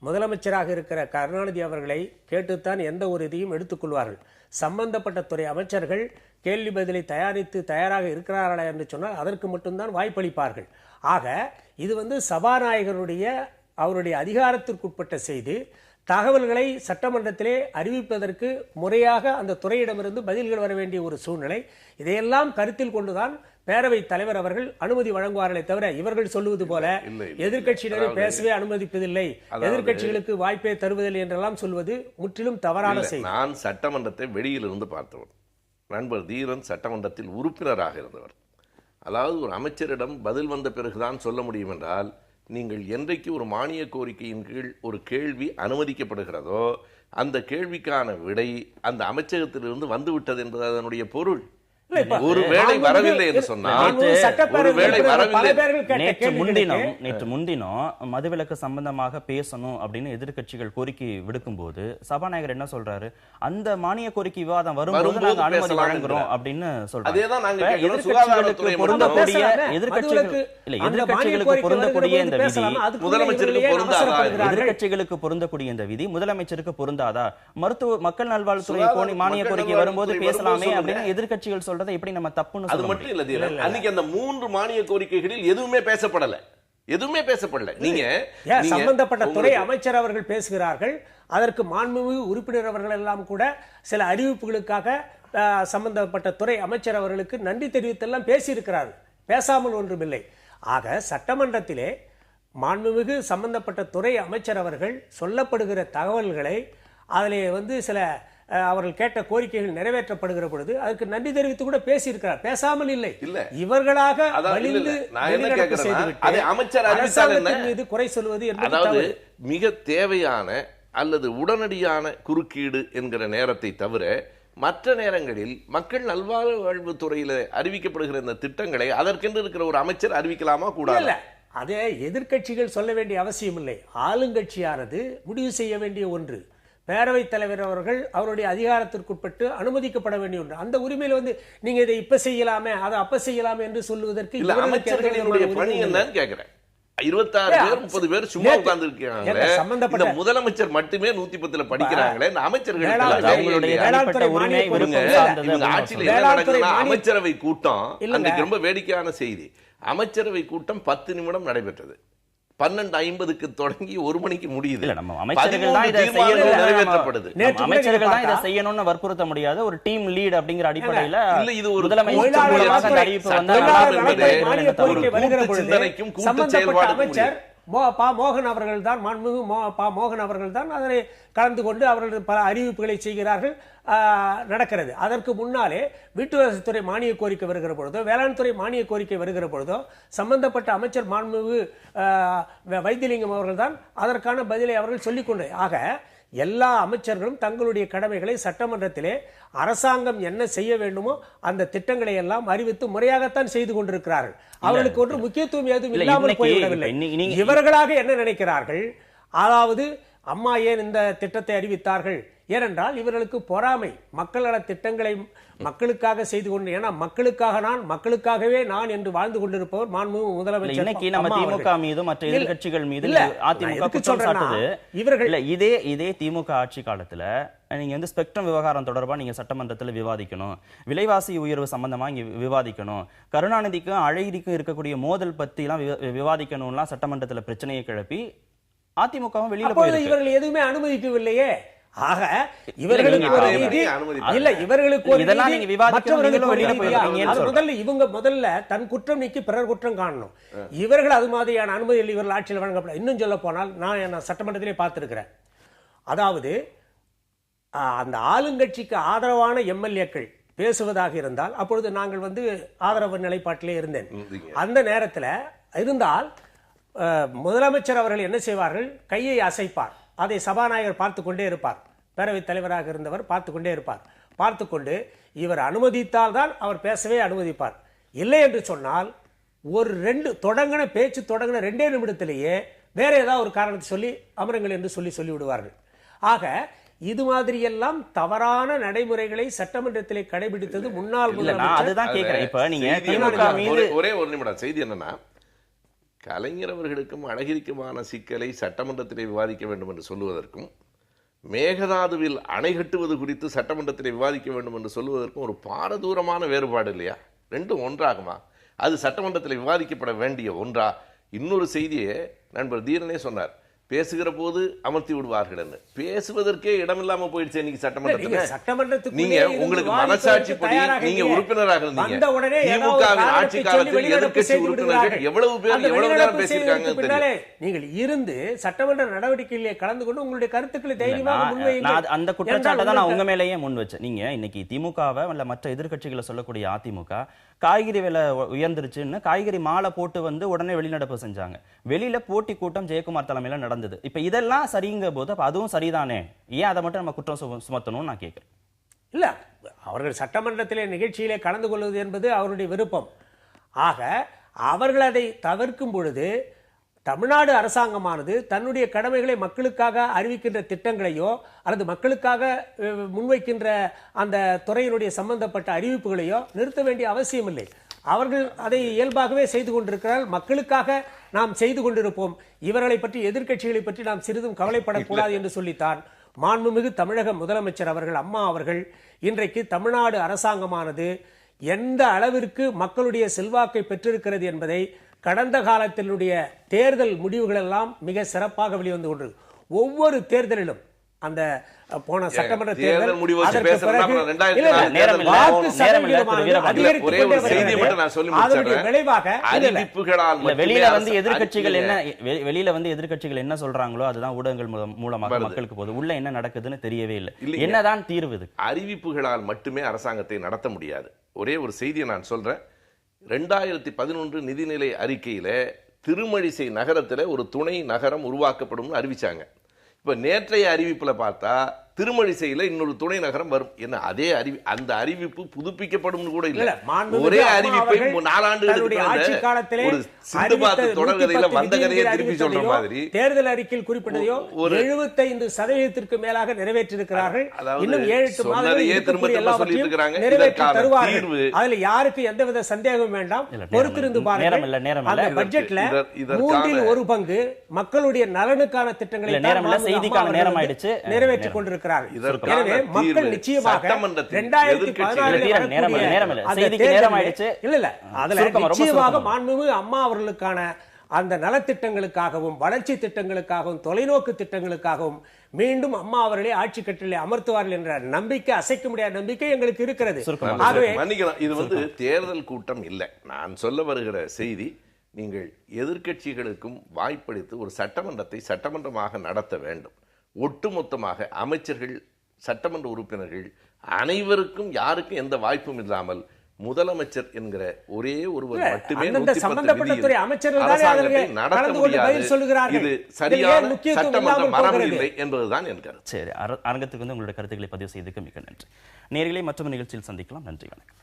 முதலமைச்சராக இருக்கிற கருணாநிதி அவர்களை கேட்டுத்தான் எந்த ஒரு இதையும் எடுத்துக்கொள்வார்கள். சம்பந்தப்பட்ட துறை அமைச்சர்கள் கேள்வி பதிலை தயாரித்து தயாராக இருக்கிறார்களா என்று சொன்னால் அதற்கு மட்டும்தான் வாய்ப்பளிப்பார்கள். ஆக இது சபாநாயகருடைய அவருடைய அதிகாரத்திற்குட்பட்ட செய்து தகவல்களை சட்டமன்றத்திலே அறிவிப்பதற்கு முறையாக அந்த துறையிடமிருந்து பதில்கள் வர வேண்டிய ஒரு சூழ்நிலை. இதையெல்லாம் கருத்தில் கொண்டுதான் பேரவைத் தலைவர் அவர்கள் அனுமதி வழங்குவார்களே தவிர இவர்கள் சொல்லுவது போல எதிர்க்கட்சியினரை பேசவே அனுமதிப்பதில்லை, எதிர்க்கட்சிகளுக்கு வாய்ப்பே தருவதில்லை என்றெல்லாம் சொல்வது முற்றிலும் தவறான செய்தி. நான் சட்டமன்றத்தை வெளியிலிருந்து பார்த்தவர். நண்பர் தீரன் சட்டமன்றத்தில் உறுப்பினராக இருந்தவர். அதாவது ஒரு அமைச்சரிடம் பதில் வந்த பிறகுதான் சொல்ல முடியும் என்றால், நீங்கள் என்றைக்கு ஒரு மானிய கோரிக்கையின் கீழ் ஒரு கேள்வி அனுமதிக்கப்படுகிறதோ அந்த கேள்விக்கான விடை அந்த அமைச்சகத்திலிருந்து வந்துவிட்டது என்பது அதனுடைய பொருள். ஒருவேளை வரவில்லை என்று சொன்னால், நேற்று முன்தினம் மதுவிலக்கு சம்பந்தமாக பேசணும் அப்படின்னு எதிர்க்கட்சிகள் கோரிக்கை விடுக்கும் போது சபாநாயகர் என்ன சொல்றாரு, அந்த மானிய கோரிக்கை விவாதம் வரும்போது நாங்க அனுமதி வழங்குறோம் அப்படின்னு சொல்றாங்க. எதிர்க்கட்சிகளுக்கு பொருந்தக்கூடிய இந்த விதி எதிர்க்கட்சிகளுக்கு பொருந்தக்கூடிய இந்த விதி முதலமைச்சருக்கு பொருந்தாதா? மக்கள் நல்வாழ்வுத்துறை மானிய கோரிக்கை வரும்போது பேசலாமே அப்படின்னு எதிர்க்கட்சிகள் சொல்ற எப்படி நம்ம தப்புன்னு அது மட்டும் இல்ல தீரன், அன்னைக்கு அந்த 3 மானிய கோரிக்கைகளில் எதுவுமே பேசப்படல. நீங்க சம்பந்தப்பட்ட துறை அமைச்சர் அவர்கள் பேசுகிறார்கள். அதற்கு மாண்புமிகு உறுப்பினர் அவர்கள் எல்லாம் கூட சில அறிவிப்புகளுக்காக சம்பந்தப்பட்ட துறை அமைச்சர் அவர்களுக்கு நன்றி தெரிவித்தெல்லாம் பேசியிருக்கிறார்கள். பேசாமல் ஒன்றுமில்லை. ஆக சட்டமன்றத்திலே மாண்புமிகு சம்பந்தப்பட்ட துறை அமைச்சர் அவர்கள் சொல்லப்படுகிற தகவல்களை அதிலே சில அவர்கள் கேட்ட கோரிக்கைகள் நிறைவேற்றப்படுகிற பொழுது அதுக்கு நன்றி தெரிவித்து கூட பேசியிருக்கிறார். பேசாமல் இல்லை. இவர்களாக மீது குறை சொல்வது என்பது மிக தேவையான அல்லது உடனடியான குறுக்கீடு என்கிற நேரத்தை தவிர மற்ற நேரங்களில் மக்கள் நல்வாழ்வு துறையில அறிவிக்கப்படுகிற இந்த திட்டங்களை அதற்கென்று இருக்கிற ஒரு அமைச்சர் அறிவிக்கலாமா கூடாது? அதே எதிர்க்கட்சிகள் சொல்ல வேண்டிய அவசியம் இல்லை. ஆளுங்கட்சியானது முடிவு செய்ய வேண்டிய ஒன்று. பேரவைத் தலைவர் அவர்கள் அவருடைய அதிகாரத்திற்குட்பட்டு அனுமதிக்கப்பட வேண்டிய ஒன்று. அந்த உரிமையில நீங்க இதை இப்ப செய்யலாமே அதை அப்ப செய்யலாமே என்று சொல்லுவதற்கு அமைச்சர்களுடைய பணி என்னன்னு கேக்குறேன். 26 பேர் 30 பேர் சும்மா உட்கார்ந்து இருக்காங்க. சம்பந்தப்பட்ட முதலமைச்சர் மட்டுமே 110 படிக்கிறாங்களே. இந்த அமைச்சர்கள் அமைச்சரவை கூட்டம் அன்றைக்கு ரொம்ப வேடிக்கையான செய்தி. அமைச்சரவை கூட்டம் 10 நிமிடம் நடைபெற்றது. 12:50க்கு தொடங்கி 1 மணிக்கு முடியுது. நம்ம அமைச்சர்கள் தான் இதை செய்யணும்னு வற்புறுத்த முடியாத ஒரு டீம் லீட் அப்படிங்கிற அடிப்படையில் இல்ல, இது ஒரு முதலமைச்சர் அறிவிப்பு சிந்தனைக்கும் கூட்டு செயல்பாடு. மோகன் அவர்கள் தான் மாண்புமிகு மோகன் அவர்கள் தான் அதனை கலந்து கொண்டு அவர்கள் பல அறிவிப்புகளை செய்கிறார்கள், நடக்கிறது. அதற்கு முன்னாலே வீட்டுவசதித்துறை மானிய கோரிக்கை வருகிற பொழுதோ வேளாண் துறை மானிய கோரிக்கை வருகிற பொழுதோ சம்பந்தப்பட்ட அமைச்சர் மாண்புமிகு வைத்தியலிங்கம் அவர்கள் தான் அதற்கான பதிலை அவர்கள் சொல்லிக் கொண்டு. ஆக எல்லா அமைச்சர்களும் தங்களுடைய கடமைகளை சட்டமன்றத்திலே அரசாங்கம் என்ன செய்ய வேண்டுமோ அந்த திட்டங்களை எல்லாம் அறிவித்து முறையாகத்தான் செய்து கொண்டிருக்கிறார்கள். அவர்களுக்கு ஒன்று முக்கியத்துவம் ஏதும் இல்லாமல் போய்விடவில்லை. இவர்களாக என்ன நினைக்கிறார்கள், அதாவது அம்மா ஏன் இந்த திட்டத்தை அறிவித்தார்கள், ஏனென்றால் இவர்களுக்கு பொறாமை. மக்கள் நல திட்டங்களை மக்களுக்காக செய்து கொண்டு, ஏன்னா மக்களுக்காக நான் மக்களுக்காகவே நான் என்று வாழ்ந்து கொண்டிருப்பவர் மாண்புமிகு முதலமைச்சர். இன்னைக்கு நம்ம திமுக மீது மற்ற எதிர்க்கட்சிகள் மீது அதிமுக குற்றம் சாட்டுது. இவர்கள் இதே திமுக ஆட்சி காலத்துல நீங்க ஸ்பெக்ட்ரம் விவகாரம் தொடர்பா நீங்க சட்டமன்றத்தில் விவாதிக்கணும், விலைவாசி உயர்வு சம்பந்தமா இங்க விவாதிக்கணும், கருணாநிதிக்கும் அழகிரிக்கும் இருக்கக்கூடிய மோதல் பத்தி எல்லாம் விவாதிக்கணும்லாம் சட்டமன்றத்தில் பிரச்சனையை கிளப்பி அதிமுகவும் வெளியில போயிருக்கு. இவர்கள் எதுவுமே அனுமதிக்கவில்லையே. ஆக இவர்களுக்கு ஒரு நீதி இல்ல, இவர்களுக்கு ஒரு நீதி, மற்றவர்களுக்கு ஒரு நீதி. முதல்ல தன் குற்றம் நீக்கி பிறர் குற்றம் காணணும். இவர்கள் அது மாதிரியான அனுமதிகள் இவர்கள் ஆட்சியில் வழங்கப்பட. இன்னும் சொல்ல போனால் நான் சட்டமன்றத்திலே பார்த்திருக்கிறேன். அதாவது அந்த ஆளுங்கட்சிக்கு ஆதரவான எம்எல்ஏக்கள் பேசுவதாக இருந்தால் அப்பொழுது நாங்கள் ஆதரவு நிலைப்பாட்டிலே இருந்தேன். அந்த நேரத்தில் இருந்தால் முதலமைச்சர் அவர்கள் என்ன செய்வார்கள், கையை அசைப்பார். அதை சபாநாயகர் பார்த்து கொண்டே இருப்பார். பேரவைத் தலைவராக இருந்தவர் பார்த்து கொண்டே இருப்பார். பார்த்துக்கொண்டு இவர் அனுமதித்தால் தான் அவர் பேசவே அனுமதிப்பார். இல்லை என்று சொன்னால் ஒரு பேச்சு தொடங்கின 2 நிமிடத்திலேயே வேற ஏதாவது ஒரு காரணத்தை சொல்லி அமருங்கள் என்று சொல்லி விடுவார்கள். ஆக இது மாதிரி எல்லாம் தவறான நடைமுறைகளை சட்டமன்றத்திலே கடைபிடித்தது முன்னாள் முதலமைச்சர். அதுதான் கேக்குறேன். இப்ப நீங்க ஒரே ஒரு நிமிடம் செய்தி என்னன்னா, கலைஞர் அவர்களுக்கும் அழகிரிக்குமான சிக்கலை சட்டமன்றத்திலே விவாதிக்க வேண்டும் என்று சொல்லுவதற்கும், மேகதாதுவில் அணை கட்டுவது குறித்து சட்டமன்றத்திலே விவாதிக்க வேண்டும் என்று சொல்லுவதற்கும் ஒரு பாரதூரமான வேறுபாடு இல்லையா? ரெண்டும் ஒன்றாகுமா? அது சட்டமன்றத்தில் விவாதிக்கப்பட வேண்டிய ஒன்றா? இன்னொரு செய்தியை நண்பர் தீரனே சொன்னார், பேசுகிற போது அமர்த்தி விடுவார்கள் என்று. பேசுவதற்கே இடமில்லாம போயிடுச்சு இன்னைக்கு சட்டமன்றத்தில். நீங்க உங்களுக்கு மனசாட்சிப்படி நீங்க உறுப்பினராக இருந்தீங்க, திமுகவின் ஆட்சி காலத்தில் எதிர்க்கட்சி உறுப்பினர்கள் எவ்வளவு பேர் எவ்வளவு நேரம் பேசியிருக்காங்க. நீங்கள் இருந்து சட்டமன்ற நடவடிக்கையிலே கலந்து கொண்டு உங்களுடைய கருத்துக்களை தைரியமாக முன்வையுங்கள். அந்த குற்றச்சாட்டை தான் நான் உங்க மேலேயே முன் வச்சேன். நீங்க இன்னைக்கு திமுகவை இல்ல மற்ற எதிர்க்கட்சிகளை சொல்லக்கூடிய அதிமுக காய்கறி விலை உயர்ந்துருச்சுன்னு காய்கறி மாலை போட்டு வந்து உடனே வெளிநடப்பு செஞ்சாங்க. வெளியில போட்டி கூட்டம் ஜெயக்குமார் தலைமையில நடந்தது. இப்ப இதெல்லாம் சரிங்க போது அதுவும் சரிதானே, ஏன் அதை மட்டும் நம்ம குற்றம் சுமத்தணும்னு நான் கேட்கிறேன். இல்ல, அவர்கள் சட்டமன்றத்திலே நிகழ்ச்சியிலே கலந்து கொள்வது என்பது அவருடைய விருப்பம். ஆக அவர்கள் அதை தவிர்க்கும் பொழுது தமிழ்நாடு அரசாங்கமானது தன்னுடைய கடமைகளை மக்களுக்காக அறிவிக்கின்ற திட்டங்களையோ அல்லது மக்களுக்காக முன்வைக்கின்ற அந்த துறையினுடைய சம்பந்தப்பட்ட அறிவிப்புகளையோ நிறுத்த வேண்டிய அவசியம் இல்லை. அவர்கள் அதை இயல்பாகவே செய்து கொண்டிருக்கிறார்கள். மக்களுக்காக நாம் செய்து கொண்டிருப்போம், இவர்களை பற்றி எதிர்க்கட்சிகளை பற்றி நாம் சிறிதும் கவலைப்படக்கூடாது என்று சொல்லித்தான் மாண்புமிகு தமிழக முதலமைச்சர் அவர்கள், அம்மா அவர்கள், இன்றைக்கு தமிழ்நாடு அரசாங்கமானது எந்த அளவிற்கு மக்களுடைய செல்வாக்கை பெற்றிருக்கிறது என்பதை கடந்த காலத்தினுடைய தேர்தல் முடிவுகள் எல்லாம் மிக சிறப்பாக வெளிவந்து கொண்டிருக்கு. ஒவ்வொரு தேர்தலிலும் அந்த போன சட்டமன்ற தேர்தல் வெளியில வந்து எதிர்க்கட்சிகள் என்ன சொல்றாங்களோ அதுதான் ஊடகங்கள் மூலமாக மக்களுக்கு போகுது. உள்ள என்ன நடக்குதுன்னு தெரியவே இல்லை. என்னதான் தீர்வு? அறிவிப்புகளால் மட்டுமே அரசாங்கத்தை நடத்த முடியாது. ஒரே ஒரு செய்தியை நான் சொல்றேன். 2011 நிதிநிலை அறிக்கையில திருமழிசை நகரத்தில் ஒரு துணை நகரம் உருவாக்கப்படும் அறிவிச்சாங்க. இப்ப நேற்றைய அறிவிப்புல பார்த்தா திருமழிசையில இன்னொரு துணை நகரம் வரும். என்ன அதே அந்த அறிவிப்பு புதுப்பிக்கப்படும் கூட இல்ல. ஒரே அறிவிப்பை 4 ஆண்டுகளுக்கு ஒரு சிந்துபாத்து தொடர்கதையில வந்த கதையை திருப்பி சொல்ற மாதிரி தேர்தல் அறிக்கையில் குறிப்பிட்டதையோ 75% மேலாக நிறைவேற்றிருக்கிறார்கள். இன்னும் 7-8 மாதங்கள் திரும்ப சொல்லிட்டு இருக்காங்க. இதற்கான தீர்வு அதுல யாருக்கு எந்தவித சந்தேகமும் வேண்டாம். பொறுத்திருந்து பாருங்கள். அந்த பட்ஜெட்ல 1/3 பங்கு மக்களுடைய நலனுக்கான திட்டங்களை செய்திக்கான நேரம் ஆயிடுச்சு நிறைவேற்றிக் கொண்டிருக்கிறார்கள். எனவே மக்கள் நிச்சயமாக 2016 மாண்புமிகு அம்மா அவர்களுக்கான அந்த நலத்திட்டங்களுக்காகவும் வளர்ச்சி திட்டங்களுக்காகவும் தொலைநோக்கு திட்டங்களுக்காகவும் மீண்டும் அம்மா அவர்களே ஆட்சி கட்டிலே அமர்த்துவார்கள் என்ற நம்பிக்கை, அசைக்க முடியாத நம்பிக்கை எங்களுக்கு இருக்கிறது. இது தேர்தல் கூட்டம் இல்லை. நான் சொல்ல வருகிற செய்தி, நீங்கள் எதிர்க்கட்சிகளுக்கும் வாய்ப்பளித்து ஒரு சட்டமன்றத்தை சட்டமன்றமாக நடத்த வேண்டும். ஒட்டுமொத்தமாக அமைச்சர்கள், சட்டமன்ற உறுப்பினர்கள் அனைவருக்கும் யாருக்கும் எந்த வாய்ப்பும் இல்லாமல் முதலமைச்சர் என்கிற ஒரே ஒருவர் மட்டுமே அரசாங்கத்தை நடத்த முடியாது. இது சரியான சட்டமன்ற மரபு இல்லை என்பதுதான் என் கருத்து. சரி, அரங்கத்துக்கு வந்து உங்களுடைய கருத்துக்களை பதிவு செய்ததுக்கு மிக நன்றி. நேயர்களை மற்றொரு நிகழ்ச்சியில் சந்திக்கலாம். நன்றி, வணக்கம்.